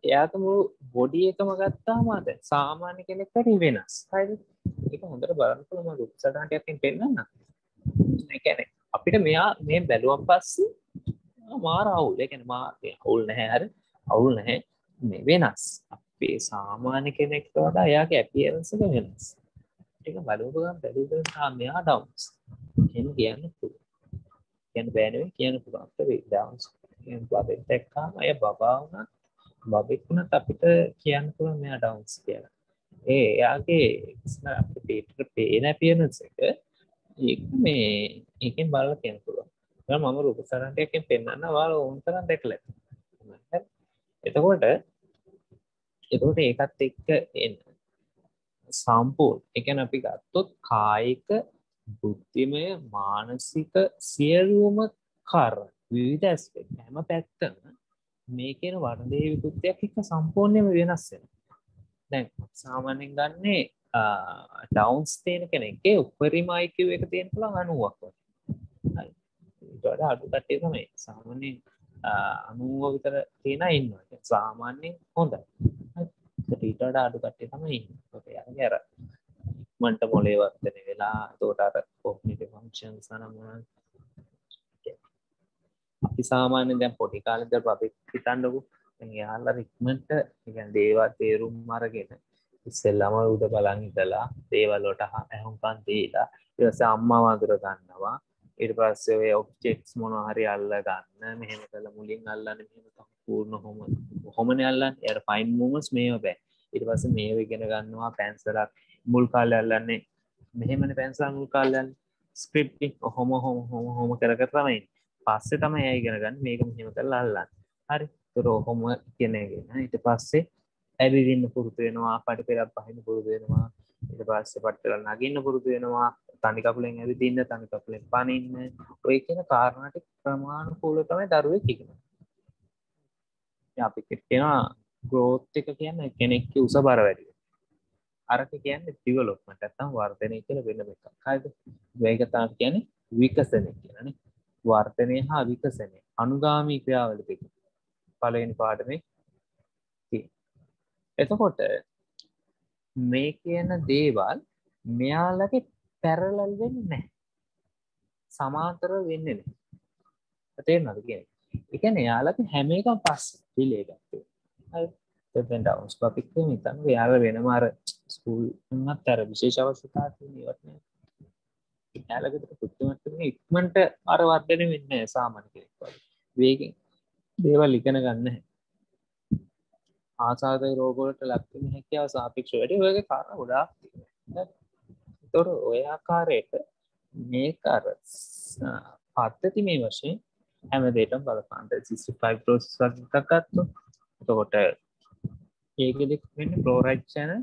එයාට මුළු බොඩි එකම ගත්තාම අද සාමාන්‍ය කෙනෙක්ට වෙනස්. හරිද? ඒක හොඳට බලනකොට මම රුක් සටහනකින් පෙන්නන්න. ඒ කියන්නේ අපිට මෙයා මේ බැලුවන් පස්සේ මාර අවුල්. ඒ කියන්නේ අවුල් නැහැ හරි. අවුල් නැහැ. මේ වෙනස්. අපේ සාමාන්‍ය කෙනෙක්ට වඩා එයාගේ ඇපියරන්ස් එක වෙනස්. ඒක බලුවම මෙයා ඩවුන්ස්. කියන්නේ පුළුවන්. කියන්න බෑ නෙවෙයි කියන්න පුළුවන්. අපිට ඩවුන්ස් කියන බබෙක් දැක්කම අය බබා වුණා බබෙක් වුණත් අපිට කියන්න පුළුවන් මෙයා ඩවුන්ස් කියලා. එයාගේ අපිට පේන ඇපියරන්ස් එක ඒක මේ ඒකෙන් බලලා කියන්න පුළුවන්. මම රූප සරණටකින් පෙන්නන්න ඔයාලා ඕන තරම් දැකලා ඇති. එතකොට ඒකත් එක්ක එන්න සම්පූර්ණ. ඒ කියන්නේ අපි ගත්තොත් කායික, බුද්ධිමය, මානසික සියලුම කාරණා විවිධ ඇස්පෙක්ට් හැම පැත්තම මේ කියන වර්ණදේ විකෘතියක් එක්ක සම්පූර්ණයෙන්ම වෙනස් වෙනවා. දැන් සාමාන්‍යයෙන් ගන්නේ ඩවුන්ස් තියෙන කෙනෙක්ගේ උපරිම IQ එක තියෙන පුළුවන් 90ක් වගේ. හරි. ඊට වඩා අඩු කට්ටිය තමයි සාමාන්‍යයෙන් 90 විතර තියෙන අය ඉන්නවා. සාමාන්‍යයෙන් හොඳයි. හරි. ඊට වඩා අඩු කට්ටිය තමයි ඉන්නේ. ඔකේ යන්නේ අර මන්ට මොලේ වර්ධනය වෙලා එතකොට අර කොග්නිටිව් ෆන්ක්ෂන්ස් අනම අපි සාමාන්‍යයෙන් දැන් පොඩි කාලේ ඉඳලා අපි හිතන්නකෝ දැන් යාළුවා ඉක්මනට ඒ කියන්නේ දේවල් තේරුම් අරගෙන ඉස්සෙල්ලාම උඩ බලන් ඉඳලා දේවල් වලට අහුම්කම් දීලා ඊට පස්සේ අම්මා වඳුර ගන්නවා ඊට පස්සේ ඔය ඔබ්ජෙක්ට්ස් මොනවා හරි අල්ල ගන්න මෙහෙම කරලා මුලින් අල්ලන්නේ මෙහෙම සම්පූර්ණ කොහොමනේ අල්ලන්නේ යාර ෆයින් මූව්මන්ට්ස් මේව බෑ ඊට පස්සේ මේව ඉගෙන ගන්නවා පැන්සලක් මුල් කාලේ අල්ලන්නේ මෙහෙමනේ පැන්සල් මුල් කාලේ අල්ලන්නේ ස්ක්‍රිප්ටින් හොම කර කර තමයි පස්සේ තමයි එයා ඉගෙන ගන්න මේක මෙහෙම කරලා අල්ලන්නේ හරි ඒතර ඔහොම ඉගෙනගෙන ඊට පස්සේ ඇවිදින්න පුරුදු වෙනවා පඩි පෙරක් පහින්න පුරුදු වෙනවා ඊට පස්සේ පඩි නගින්න පුරුදු වෙනවා තනි කකුලෙන් ඇවිදින්න තනි කකුලෙන් පනින්න ඔය කියන කාරණා ටික ප්‍රමාණිකව තමයි දරුවෙක් ඉගෙනගන්නේ අපි කියනවා growth එක කියන්නේ කෙනෙක්ගේ උස බර වැඩි අරක කියන්නේ ඩෙවලොප්මන්ට් නැත්නම් වර්ධනය කියලා වෙනම එකක්. හරිද? මේක තමයි කියන්නේ විකසනය කියලානේ. වර්ධනය හා විකසනය අනුගාමී ක්‍රියාවල දෙක. පළවෙනි පාඩමේ තියෙනවා. එතකොට මේ කියන දේවල් මෙයාලගේ පැරලල් වෙන්නේ නැහැ. සමාන්තර වෙන්නේ නැහැ. තේරෙනවද කියන්නේ? ඒ කියන්නේ එයාලගේ හැම එකම පස්සේ ඩිලේ එකක් තියෙනවා. හරි? එතෙන් ඩවුන්ස් ටොපික් එක හිතන්න එයාලා වෙනම අර ස්කූල් උන්නත් අර විශේෂ අවශ්‍යතා තියෙන ඒවත් නේ. එයාලගේ පුදුමත් මේ ඉක්මනට අර වර්ධනය වෙන්නේ නැහැ සාමාන්‍ය කෙනෙක් වගේ. වේගෙන් දේවල් ඉගෙන ගන්න නැහැ. ආසාදේ රෝග වලට ලක් වෙන හැකියාව සාපේක්ෂව වැඩි. ඔයගේ කාරණා ගොඩාක් තියෙනවා. ඒතකොට ඔය ආකාරයට මේක අර පද්ධති මේ වශයෙන් හැම දෙයකම බලපාන 65 process වගේ එකක් ගත්තොත් එතකොට ඒකෙදි වෙන්නේ ක්ලෝරයිඩ් channel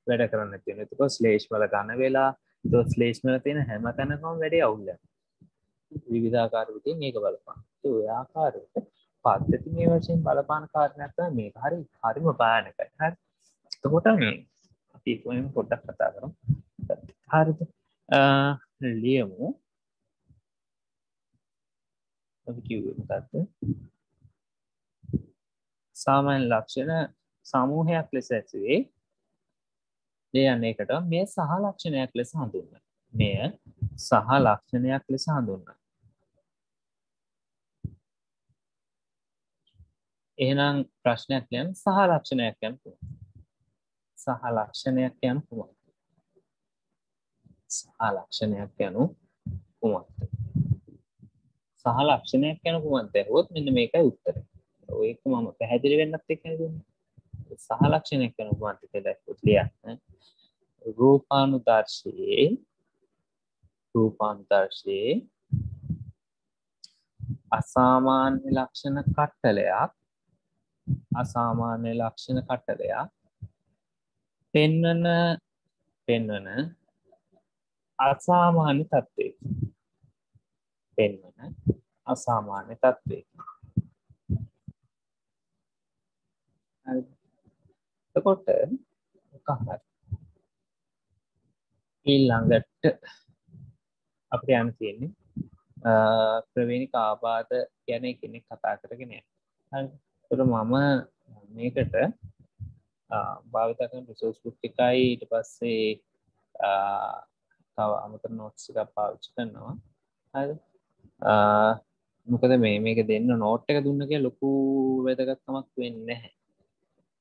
වැඩ කරන්න තියෙනවා. එතකොට ස්ලේෂ් වල ඝන වෙලා එතකොට ස්ලේෂ් වල තියෙන හැම තැනකම වැඩි අවුල් යනවා. විවිධාකාර විදිහින් මේක බලපාන. ඒ ඔය ආකාරයට පද්ධති මේ වශයෙන් බලපාන කාරණයක් තමයි මේක. හරිම භයානකයි. හරි. එතකොට මේ අපි කොහෙන් පොඩ්ඩක් කතා කරමු. හරිද? ලියමු. අපි කිව්වේ මොකක්ද? සාමාන්‍ය ලක්ෂණ සමූහයක් ලෙස ඇතිවේ. මේ අනේකට මේ සහ ලක්ෂණයක් ලෙස හඳුන්වනවා. මෙය සහ ලක්ෂණයක් ලෙස හඳුන්වනවා. එහෙනම් ප්‍රශ්නයක් කියන්නේ සහ ලක්ෂණයක් කියන්නේ කොහොමද? සහ ලක්ෂණයක් කියන්නේ කොහොමද? සහ ලක්ෂණයක් කියන්නේ කොහොමද? සහ ලක්ෂණයක් කියන්නේ කොහොමද? හොත් මෙන්න මේකයි උත්තරේ. ඔයක මම පැහැදිලි වෙන්නත් එක්ක දුන්නේ. සහ ලක්ෂණයක් කියන්නේ කොහොමද කියලා ලියන්න. රූපාන්තරශයේ අසාමාන්‍ය ලක්ෂණ කට්ටලයක් පෙන්වන අසාමාන්‍ය තත්ත්වයක එතකොට ඊළඟට අපිට යන්න තියෙන්නේ ප්‍රවේණික ආබාධ ගැන කෙනෙක් කතා කරගෙන යනවා. හරි. ඒතර මම මේකට භාවිත කරන රිසෝස් බුක් එකයි ඊට පස්සේ තව අමතර නෝට්ස් එකක් පාවිච්චි කරනවා. හරි. මොකද මේක දෙන්න නෝට් එක දුන්න කියලා ලොකු වැදගත්කමක් වෙන්නේ නැහැ.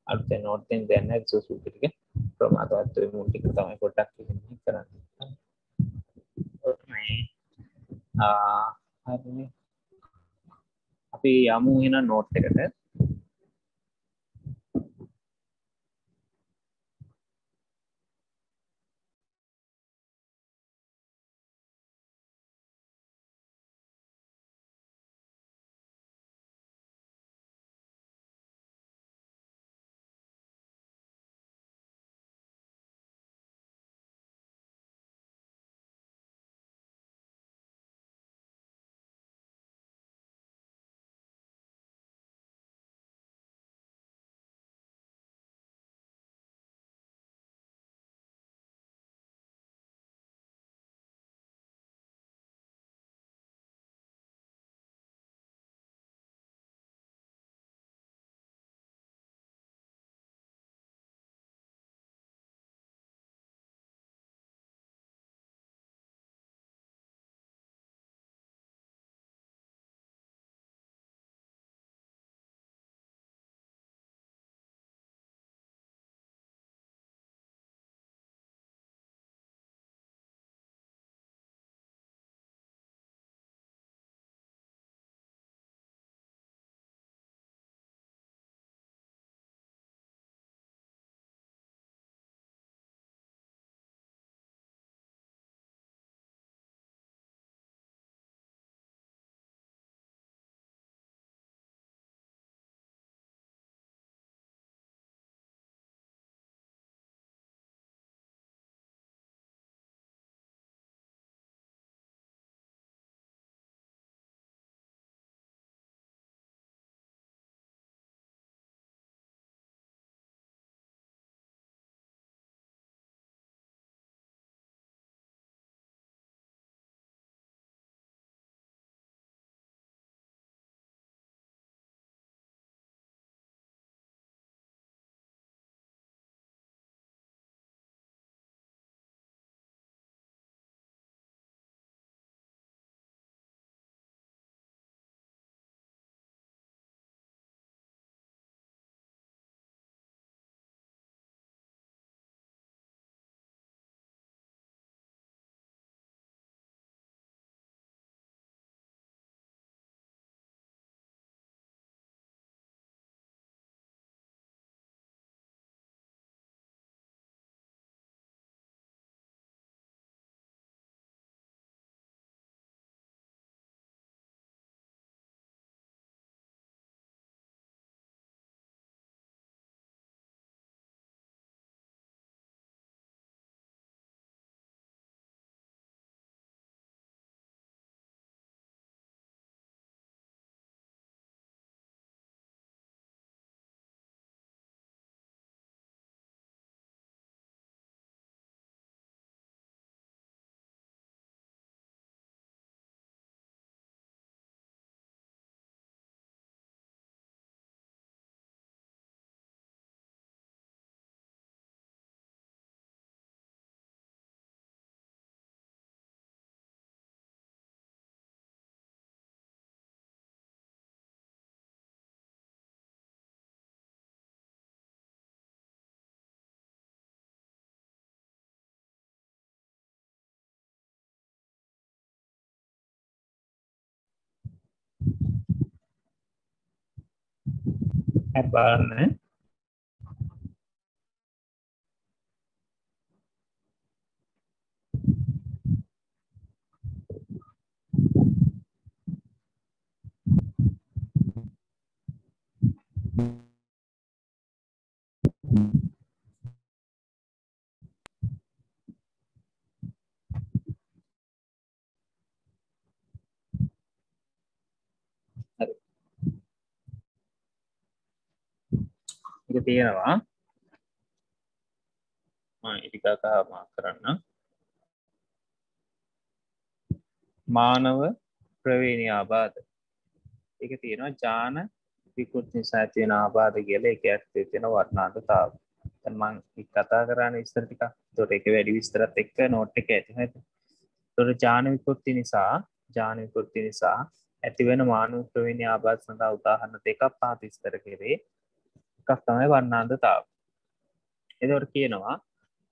අලුතෙන් නෝට් එකෙන් දෙන්න රිසෝස් බුක් ටික ප්‍රමාදවත් වෙන මුල් ටික තමයි පොඩ්ඩක් ඉන්නේ කරන්නේ. හරි. අපි යමු එහෙනම් නෝට් එකට. බලන්න හරි. ඒක තියෙනවා. ටිකක් මාක් කරන්න. මානව ප්‍රවේණී ආබාධ. ඒක තියෙනවා ඥාන විකෘති නිසා ඇති වෙන ආබාධ කියලා ඒක ඇත්තේ තියෙන වර්ණාන්තතාව. දැන් මම කතා කරන්නේ විස්තර ටිකක්. ඒකට ඒක වැඩි විස්තරත් එක්ක නෝට් එක ඇති හරිද? ඒකට ඥාන විකෘති නිසා ඇති වෙන මානව ප්‍රවේණී ආබාධ සඳහා උදාහරණ දෙකක් පහත විස්තර කෙරේ. එකක් තමයි වර්ණාන්තතාව. එතකොට කියනවා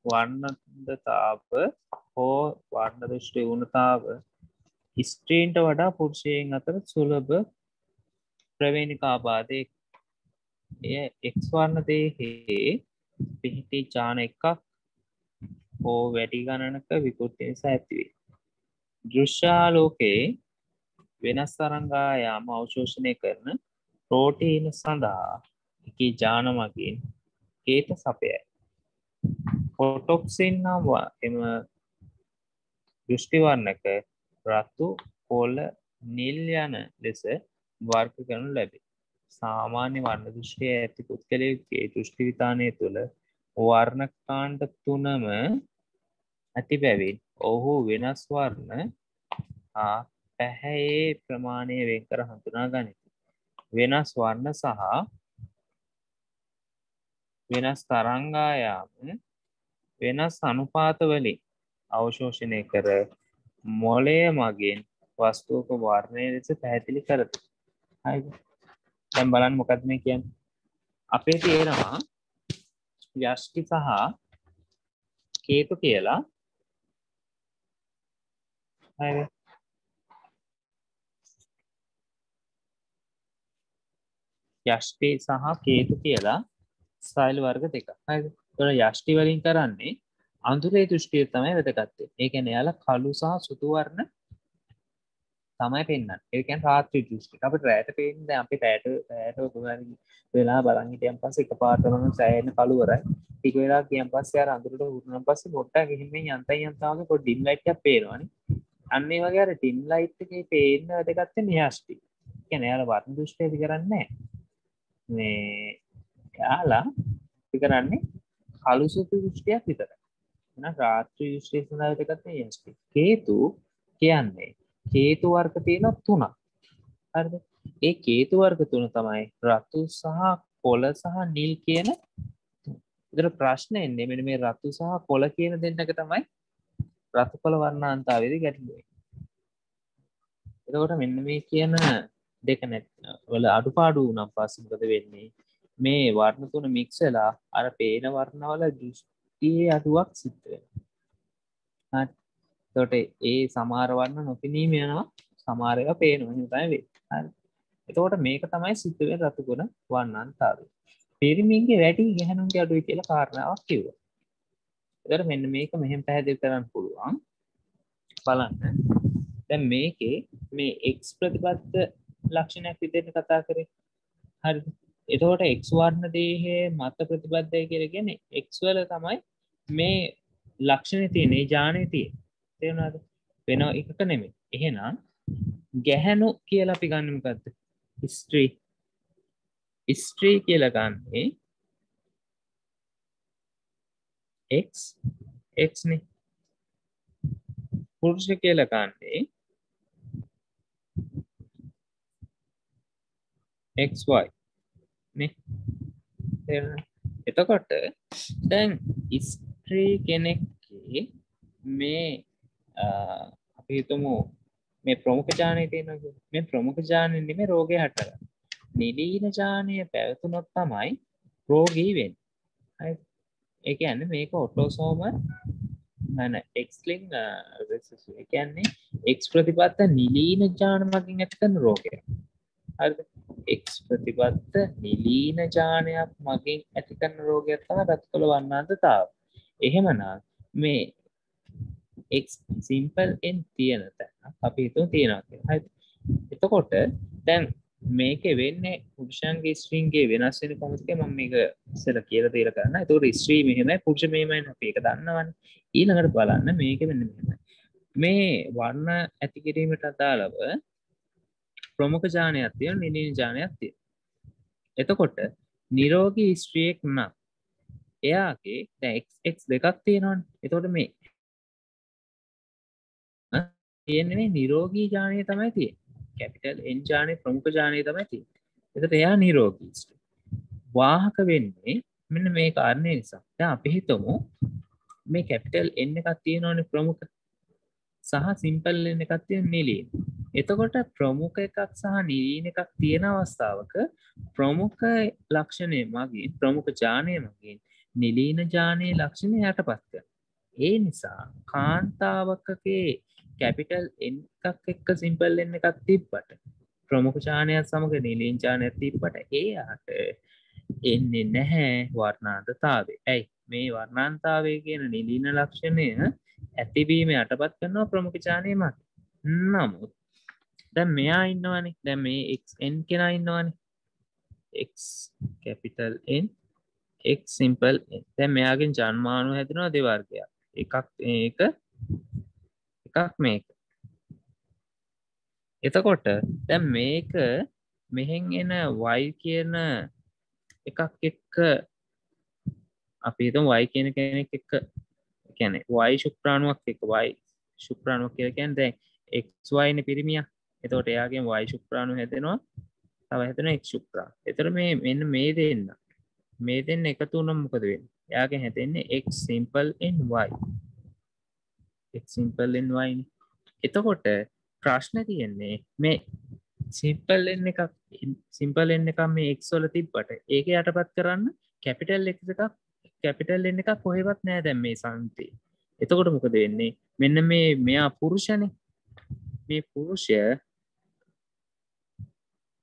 වර්ණාන්තතාව හෝ වර්ණ දෘෂ්ටි වුණතාව ස්ත්‍රීන්ට වඩා පුරුෂයන් අතර සුලභ ප්‍රවේණික ආබාධය. එය එක්ස් වර්ණ දේහයේ පිහිටි ඥාන එකක් හෝ වැඩි ගණනක විකෘති නිසා ඇතිවේ. දෘශ්‍යාලෝකයේ වෙනස් තරංගා යාම අවශෝෂණය කරන ප්‍රෝටීන සඳහා එකී ඥාන මගින් හේත සපයයි. ෆොටොක්සින් නම් එම දෘෂ්ටි වර්ණක රතු කොළ නිල් යන ලෙස වර්ග කරනු ලැබේ. සාමාන්‍ය වර්ණ දෘෂ්ටිය ඇති පුද්ගලයෙකුගේ දෘෂ්ටි විතානය තුළ වර්ණ කාණ්ඩ තුනම ඇති බැවින් ඔහු වෙනස් වර්ණ හා පැහැයේ ප්‍රමාණය වෙන්කර හඳුනා ගනිති. වෙනස් වර්ණ සහ වෙනස් තරංගා යාම වෙනස් අනුපාත වලින් අවශෝෂණය කර මොළය මගින් වස්තුවක වර්ණය ලෙස පැහැදිලි කරති. හරිද? දැන් බලන්න මොකක්ද මේ කියන්නේ? අපේ තියෙනවා යෂ්ටි සහ කේතු කියලා. හරිද? යෂ්ටි සහ කේතු කියලා ස්ථායිල වර්ග දෙකක්. හරිද? ඒතකොට යෂ්ටි වලින් කරන්නේ අඳුරේ දෘෂ්ටිය තමයි වැදගත් වෙන්නේ. ඒ කියන්නේ යාලා කළු සහ සුදු වර්ණ තමයි පෙන්වන්නේ. ඒ කියන්නේ රාත්‍රී දෘෂ්ටි. අපිට රැයට පේන්නේ දැන් අපි රැයට උගමරි වෙලා බලන් හිටියන් පස්සේ එකපාරටම සෑහෙන කළුවරයි. ටික වෙලාවක් ගියන් පස්සේ අර අඳුරට උරුණන් පස්සේ පොට්ටක් ගිහින් යන්තම් වගේ පොඩි ඩිම් ලයිට් එකක් පේනවනේ. අන්න ඒ වගේ අර ඩිම් ලයිට් එකේ පේන්න වැදගත් වෙන්නේ යෂ්ටි. ඒ කියන්නේ යාලා වර්ණ දෘෂ්ටි ඇති කරන්නේ නැහැ. මේ යාලා ඇති කරන්නේ කළු සුදු දෘෂ්ටියක් විතරයි. එහෙනම් රාත්‍රී දෘෂ්ටිය සඳහා වැදගත් වෙන්නේ යෂ්ටි. කේතු කියන්නේ කේතු වර්ග තියෙන තුනක්. හරිද? ඒ කේතු වර්ග තුන තමයි රතු සහ කොළ සහ නිල් කියන. ඒතර ප්‍රශ්නේ එන්නේ මෙන්න මේ රතු සහ කොළ කියන දෙන්නක තමයි රතු කොළ වර්ණාන්තාවේදී ගැටලුව එන්නේ. එතකොට මෙන්න මේ කියන දෙක වල අඩුපාඩු වුණාන් පස්සේ මොකද වෙන්නේ? මේ වර්ණ තුන මික්ස් වෙලා අර පේන වර්ණවල දෘෂ්ටියේ අඩුවක් සිද්ධ වෙනවා. හරි. එතකොට ඒ සමහර වර්ණ නොපෙනීම යනවා, සමහර ඒවා පේනවා. එහෙම තමයි වෙන්නේ. හරි. එතකොට මේක තමයි සිද්ධ වෙන රතු ගුණ වර්ණාන්තාවය. පිරිමින්ගේ වැඩි ගැහණුන්ගේ අඩුයි කියලා කාරණාවක් කිව්වා. එතකොට මෙන්න මේක මෙහෙම පැහැදිලි කරන්න පුළුවන්. බලන්න. දැන් මේකේ මේ x ප්‍රතිපත්ත ලක්ෂණයක් විදිහට කතා කරේ. හරිද? එතකොට x වර්ණ දේහයේ මත ප්‍රතිපදයි කියලා කියන්නේ x වල තමයි මේ ලක්ෂණේ තියෙන, ඒ ඥානෙ තියෙන. තේරුණාද? වෙන එකක නෙමෙයි. එහෙනම් ගැහණු කියලා අපි ගන්න මොකද්ද? ස්ත්‍රී. ස්ත්‍රී කියලා ගන්නේ x නේ. පුරුෂ කියලා ගන්නේ xy නේ. එතකොට දැන් ස්ත්‍රී කෙනෙක්ගේ මේ අපි හිතමු මේ ප්‍රමුඛ ඥානය තියෙනවා කියලා. මේ ප්‍රමුඛ ඥානෙ නෙමෙයි රෝගය හටගන්නේ. නිලීන ඥානය පැවතුනොත් තමයි රෝගී වෙන්නේ. හරිද? ඒ කියන්නේ මේක ඔටෝසෝමල් X-ලින්ක් රිසෙසිව්. ඒ කියන්නේ X ප්‍රතිපත්ත නිලීන ඥාන මගින් ඇති කරන රෝගයක්. හරිද? X ප්‍රතිපත්ත නිලීන ඥානයක් මගින් ඇති කරන රෝගයක් තමයි රතුකොළ වර්ණාන්තතාව. එහෙමනම් මේ X සිම්පල් n තියෙන තැන අපි හිතමු තියනවා කියලා. හරිද? එතකොට දැන් මේකේ වෙන්නේ පුරුෂයන්ගේ ස්ත්‍රීන්ගේ වෙනස් වෙන කොහොමද කියලා මම මේක ඉස්සෙල්ලා කියලා දෙලා කරන්න. ඒතකොට ස්ත්‍රී මෙහෙමයි පුරුෂ මෙහෙමයි අපි ඒක දන්නවනේ. ඊළඟට බලන්න මේකේ මෙන්න මෙහෙමයි. මේ වර්ණ ඇති කිරීමට අදාළව ප්‍රමුඛ ඥානයක් තියෙනවා, නිලීන ඥානයක් තියෙනවා. එතකොට නිරෝගී ස්ත්‍රියෙක් නම් එයාගේ දැන් x දෙකක් තියෙනවනේ. එතකොට මේ තියෙන්නේ නිරෝගී ඥානය තමයි තියෙන්නේ. කැපිටල් N ඥානය ප්‍රමුඛ ඥානය තමයි තියෙන්නේ. එතකොට එයා නිරෝගී. වාහක වෙන්නේ මෙන්න මේ කාරණේ නිසා. දැන් අපි හිතමු මේ කැපිටල් N එකක් තියෙනවනේ ප්‍රමුඛ සහ සිම්පල් N එකක් තියෙන නිලීන. එතකොට ප්‍රමුඛ එකක් සහ නිලීන එකක් තියෙන අවස්ථාවක ප්‍රමුඛ ලක්ෂණය මගින් ප්‍රමුඛ ඥානය මගින් නිලීන ඥානයේ ලක්ෂණය යටපත් කරනවා. ඒ නිසා කාන්තාවකගේ කැපිටල් N එකක් එක්ක සිම්පල් N එකක් තිබ්බට ප්‍රමුඛ ඥානයත් සමග නිලීන ඥානයක් තිබ්බට එයාට එන්නේ නැහැ වර්ණාන්තතාවය. ඇයි? මේ වර්ණාන්තතාවය කියන නිලීන ලක්ෂණය ඇතිවීම යටපත් කරනවා ප්‍රමුඛ ඥානය මත. නමුත් දැන් මෙයා ඉන්නවනේ. දැන් මේ xn කෙනා ඉන්නවනේ. x capital N x simple n. දැන් මෙයාගෙන් ජන්මාණු හැදෙනවා දෙවර්ගයක්. එකක් මේක එකක් මේක. එතකොට දැන් මේක මෙහෙන් එන y කියන එකක් එක්ක අපි හිතමු y කියන කෙනෙක් එක්ක කියන්නේ y ශුක්‍රාණුවක් එක්ක y ශුක්‍රාණුවක් කියලා කියන්නේ දැන් xy නේ පිරිමියා. එතකොට එයාගෙන් y ශුක්‍රාණු හැදෙනවා. තව හැදෙනවා x ශුක්‍රාණු. එතකොට මේ මෙන්න මේ දෙන්න එකතු වුණොත් මොකද වෙන්නේ? එයාගෙන් හැදෙන්නේ x simple and y. x simple and y නේ. එතකොට ප්‍රශ්නේ තියෙන්නේ මේ simple n එකක් මේ x වල තිබ්බට ඒක යටපත් කරන්න capital X එකක් capital N එකක් කොහෙවත් නැහැ දැන් මේ සංතේ. එතකොට මොකද වෙන්නේ? මෙන්න මෙයා පුරුෂනේ. මේ පුරුෂය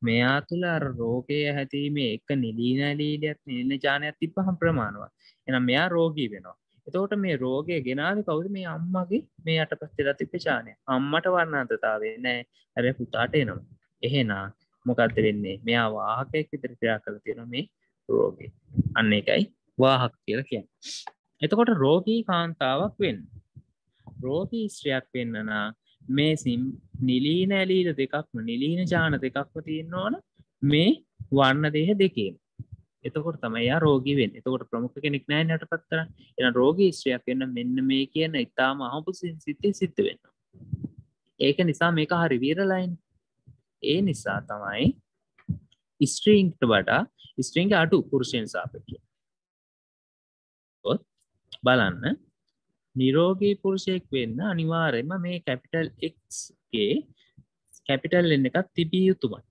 මෙයා තුල අර රෝගය හැදීමේ එක නිලීන ලීලියක් නිලීන ඥානයක් තිබ්බහම ප්‍රමාණවත්. එහෙනම් මෙයා රෝගී වෙනවා. එතකොට මේ රෝගය ගෙනාවේ කවුද? මේ අම්මගේ මේ යටපත් වෙලා තිබ්බ ඥානය. අම්මට වර්ණාන්තතාවය නැහැ. හැබැයි පුතාට එනවා. එහෙනම් මොකද්ද වෙන්නේ? මෙයා වාහකයක් විතර ක්‍රියා කරලා තියෙනවා මේ රෝගේ. අන්න ඒකයි වාහක කියලා කියන්නේ. එතකොට රෝගී කාන්තාවක් වෙන්න. රෝගී ස්ත්‍රියක් වෙන්න නම් මේ නිලීන ඇලීල දෙකක්ම නිලීන ඥාන දෙකක්ම තියෙන්න ඕන මේ වර්ණ දේහ දෙකේම. එතකොට තමයි යා රෝගී වෙන්නේ. එතකොට ප්‍රමුඛ කෙනෙක් නැහැ නටපත් කරන්න. එහෙනම් රෝගී ස්ත්‍රියක් වෙන්න මෙන්න මේ කියන ඊටාම අහඹු සිද්ධිය සිද්ධ වෙනවා. ඒක නිසා මේක හරි විරලයිනේ. ඒ නිසා තමයි ස්ත්‍රීන්ට වඩා ස්ත්‍රීන්ගේ අඩු පුරුෂයන් සාපේක්ෂව. බලන්න නිරෝගී පුරුෂයෙක් වෙන්න අනිවාර්යයෙන්ම මේ කැපිටල් X ගේ කැපිටල් N එකක් තිබිය යුතුමයි.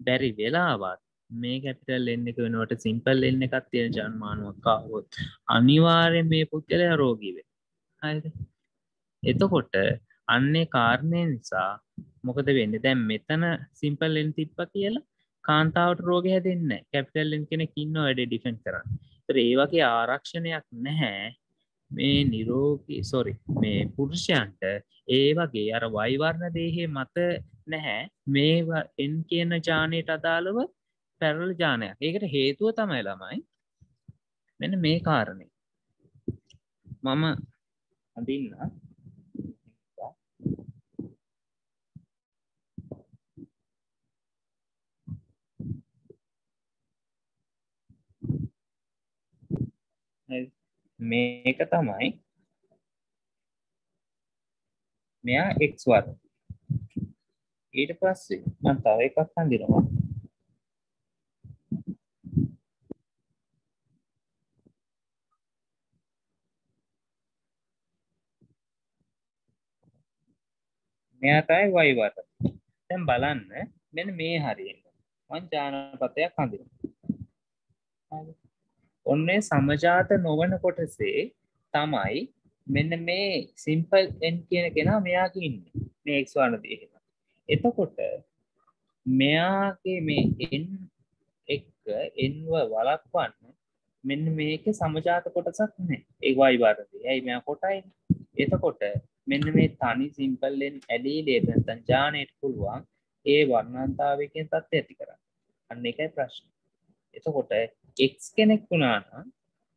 බැරි වෙලාවත් මේ කැපිටල් N එක වෙනුවට සිම්පල් N එකක් තියෙන ජන්මානුවක් ආවොත් අනිවාර්යයෙන් මේ පුද්ගලයා රෝගී වෙනවා. හරිද? එතකොට අන්නේ කාරණේ නිසා මොකද වෙන්නේ? දැන් මෙතන සිම්පල් N තිබ්බා කියලා කාන්තාවට රෝගය හැදෙන්නේ නැහැ. කැපිටල් N කෙනෙක් ඉන්නවා වැඩි ඩිෆෙන්ඩ් කරන්න. ඒතර ඒ වගේ ආරක්ෂණයක් නැහැ. මේ නිරෝගී මේ පුරුෂයන්ට ඒ වගේ අර y වර්ණ දේහේ මත නැහැ මේ n කියන ඥානයට අදාළව පැරලල් ඥානයක්. ඒකට හේතුව තමයි ළමයි මෙන්න මේ කාරණේ. මම අඳින්න මේක තමයි මෙයා x වර්ග. ඊට පස්සේ මම තව එකක් අඳිනවා. මෙයා තමයි y වර්ග. දැන් බලන්න මෙන්න මේ හරියට මම ඥානපතයක් අඳිනවා. හරි. ඔන්නේ සමජාත නොවන කොටසේ තමයි මෙන්න මේ සිම්පල් n කියන කෙනා මෙයාගේ ඉන්නේ. මේ x වර්ණ දේහෙම. එතකොට මෙයාගේ මේ n එක n ව වළක්වන්න මෙන්න මේකේ සමජාත කොටසක් නැහැ. ඒ y වර්ගය. ඇයි මෙයා කොටයිනේ. එතකොට මෙන්න මේ තනි සිම්පල් n ඇලීලේට නැත්නම් ඥානයට පුළුවන් ඒ වර්ණාන්තාවයකින් තත්ත්වය ඇති කරන්න. අන්න ඒකයි ප්‍රශ්නේ. එතකොට x කෙනෙක් වුණා නම්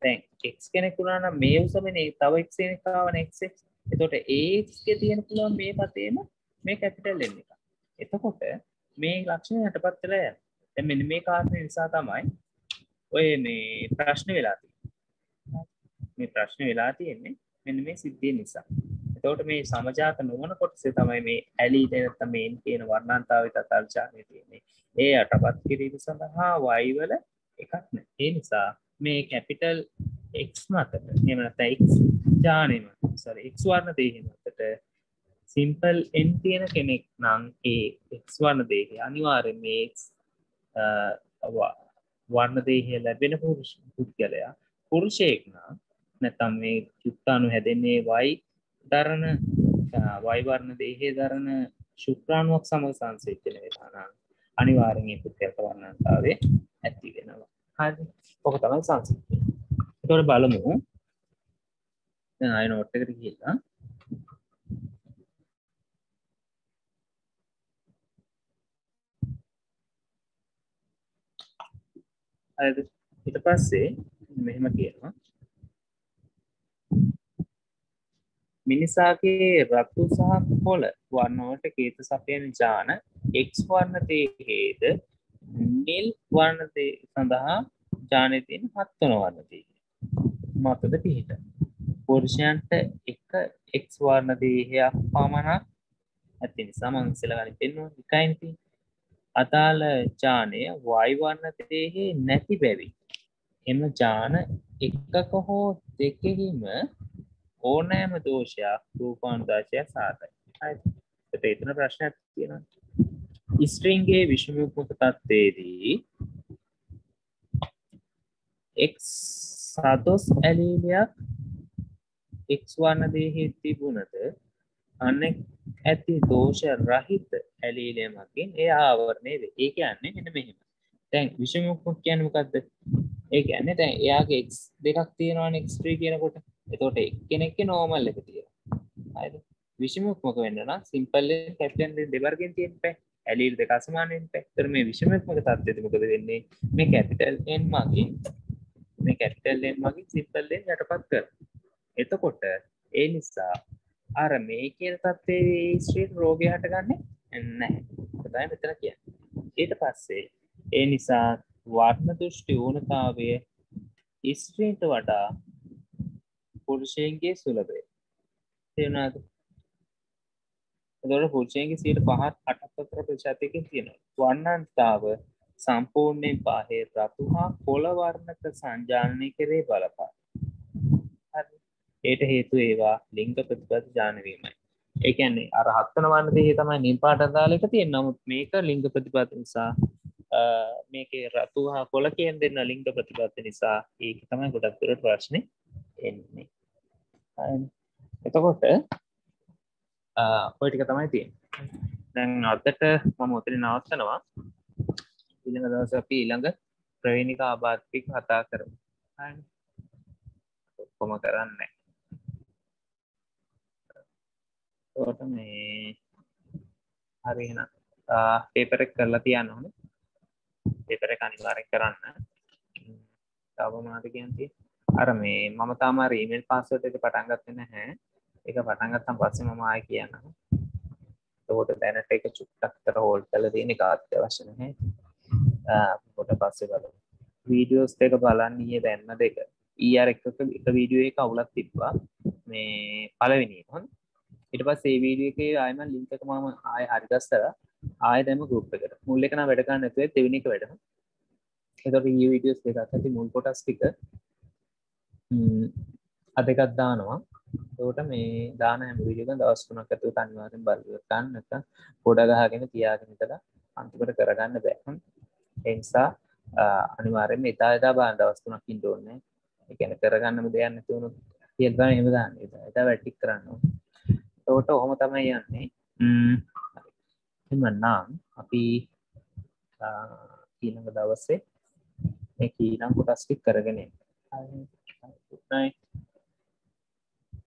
දැන් x කෙනෙක් වුණා නම් මේ උසමනේ තව x කෙනෙක් ආවනේ xx. එතකොට ax ගේ තියෙන පුළුවන් මේ පතේම මේ කැපිටල් n එක. එතකොට මේ ලක්ෂණය යටපත් වෙලා යනවා. දැන් මෙන්න මේ කාරණේ නිසා තමයි ඔය මේ ප්‍රශ්න වෙලා තියෙන්නේ. මේ ප්‍රශ්න වෙලා තියෙන්නේ මෙන්න මේ සිද්ධිය නිසා. එතකොට මේ සමජාත නොවන කොටසේ තමයි මේ ඇලී නැත්නම් මේ n කියන වර්ණාන්තාවේ තථාර්චාරණය තියෙන්නේ. ඒ යටපත් කිරීම සඳහා y වල එකක් නැහැ. ඒ නිසා මේ කැපිටල් x මතට එහෙම නැත්නම් x ජානෙම x වර්ණ දෙහි මතට සිම්පල් n තියෙන කෙනෙක් නම් ඒ x වර්ණ දෙහි අනිවාර්යෙන් මේ x වර්ණ දෙහි ලැබෙන පුද්ගලයා පුරුෂයෙක් නම් නැත්නම් මේ යුක්තාණු හැදෙන්නේ y දරන y වර්ණ දෙහි දරන ශුක්‍රාණුවක් සමග සංසේචනය වෙනවා නම් අනිවාර්යෙන් මේ පුද්ගලයාට වර්ණාන්තාවේ ඇති වෙනවා. හරි. ඔක තමයි සංසිද්ධිය. ඒතකොට බලමු. දැන් ආයෙ නෝට් එකට ගිහිල්ලා හරිද? ඊට පස්සේ මෙහෙම කියනවා. මිනිසාගේ රතු සහ කොළ වර්ණ වලට කේත සපයන ඥාන X වර්ණ තේහේද නිල් වර්ණ තේ සඳහා ඥානෙ තියෙන 7 වන වර්ණ තේ මතද පිහිට. පුරුෂයන්ට එක X වර්ණ දේහයක් පමණක් ඇති නිසා මම ඉස්සෙල්ලා ගන්න පෙන්වනවා එකයින් තියෙන්නේ. අදාළ ඥානය Y වර්ණ තේහේ නැති බැවින් එම ඥාන එකක හෝ දෙකෙහිම ඕනෑම දෝෂයක් රූපානුදාශයක් සාධයි. හරිද? ඒත් එතන ප්‍රශ්නයක් තියෙනවා. ස්ත්‍රීන්ගේ විෂමයුක්ත තත්ත්වයේදී X සදොස් ඇලීලයක් X වර්ණ දෙහි තිබුණද අනෙක් ඇති දෝෂ රහිත ඇලීලයමකින් ඒ ආවරණය වේ. ඒ කියන්නේ මෙන්න මෙහෙම. දැන් විෂමයුක්ත කියන්නේ මොකද්ද? ඒ කියන්නේ දැන් එයාගේ x දෙකක් තියෙනවානේ x3 කියනකොට. එතකොට එක්කෙනෙක්ගේ normal එක තියෙනවා. හරිද? විෂමයුක්මක වෙන්න නම් simple එකෙන් capital එකෙන් දෙවර්ගෙන් තියෙන්න බෑ. ඇලීල් දෙක අසමාන වෙන්න බෑ. ඒතර මේ විෂමයුක්මක තත්ත්වෙදි මොකද වෙන්නේ? මේ capital n මගින් simple n යටපත් කරනවා. එතකොට ඒ නිසා අර මේ කියන තත්ත්වයේ ස්ත්‍රීට රෝගය හටගන්නේ නැහැ. ඒක තමයි මෙතන කියන්නේ. ඊට පස්සේ ඒ නිසා වර්ණ දෘෂ්ටි ඌනතාවය ස්ත්‍රීන්ට වඩා පුරුෂයන්ගේ සුලභයි. තේරුණාද? එතකොට පුරුෂයන්ගේ 5-8% තියෙනවා. වර්ණාන්තාව සම්පූර්ණයෙන් බාහිර රතු හා කොළ වර්ණක සංජානනය කරේ බලපාන. හරි. ඒට හේතුව ඒවා ලිංග ප්‍රතිපද ඥාන වීමයි. ඒ කියන්නේ අර හත්වන වර්ණ දෙහි තමයි නිල් පාට දාලා එක තියෙන්නේ. නමුත් මේක ලිංග ප්‍රතිපද නිසා මේකේ රතු හා කොළ කියන දෙන්න ලිංග ප්‍රතිපද නිසා ඒක තමයි ගොඩක් දුරට ප්‍රශ්නේ එන්නේ. එතකොට ඔය ටික තමයි තියෙන්නේ. දැන් අදට මම උතරින් නවත්තනවා. ඊළඟ දවසේ අපි ඊළඟ ප්‍රවේණික ආබාධික කතා කරමු. හරි. කොහොම කරන්නේ? ඒකට මේ හරි එහෙනම් පේපර් එක කරලා තියන්න ඕනේ. පේපර් එක අනිවාර්යෙන් කරන්න. තව මොනවද කියන්නේ? අර මේ මම තාම අර ඊමේල් පාස්වර්ඩ් එක පටන් ගත්තේ නැහැ. ඒක පටන් ගත්තන් පස්සේ මම ආයෙ කියන්නම්. ඒකට දැනට ඒක චුට්ටක් තර හෝල්ඩ් කරලා තියෙන එක අවශ්‍ය නැහැ. කොට පස්සේ බලමු. වීඩියෝස් දෙක බලන්න ඊයේ දැම්ම දෙක. ඊআර එක වීඩියෝ එක අවුලක් තිබ්බා. මේ පළවෙනි එක. හොඳ. ඊට පස්සේ මේ වීඩියෝ එකේ ආයෙ මම ලින්ක් එක මම ආයෙ හරි ගස්සලා ආයෙ දැම්ම ගෲප් එකට. මුල් එක නම් වැඩ ගන්න නැතුව දෙවෙනි එක වැඩම. ඒකට ඊයේ වීඩියෝස් දෙකක් ඇති මුල් කොටස් ටික අද එකක් දානවා. ඒකට මේ දාන හැම වීඩියෝ එකම දවස් 3ක් ඇතුළත අනිවාර්යෙන් බලන්න ගන්න නැත්නම් පොඩ ගහගෙන තියාගෙන ඉතලා අන්තිමට කරගන්න බෑ. ඒ නිසා අනිවාර්යෙන්ම එදා බලන්න දවස් 3ක් ඉන්න ඕනේ. ඒ කියන්නේ කරගන්නම දෙයක් නැති වුණොත් කියලා තමයි එහෙම දාන්නේ. එදා වැඩ ටික කරන්න ඕනේ. ඒකට ඔහොම තමයි යන්නේ. එහෙනම් අපි ඊළඟ දවසේ මේ ඊළඟ කොටස් ටික කරගෙන යමු. Good night.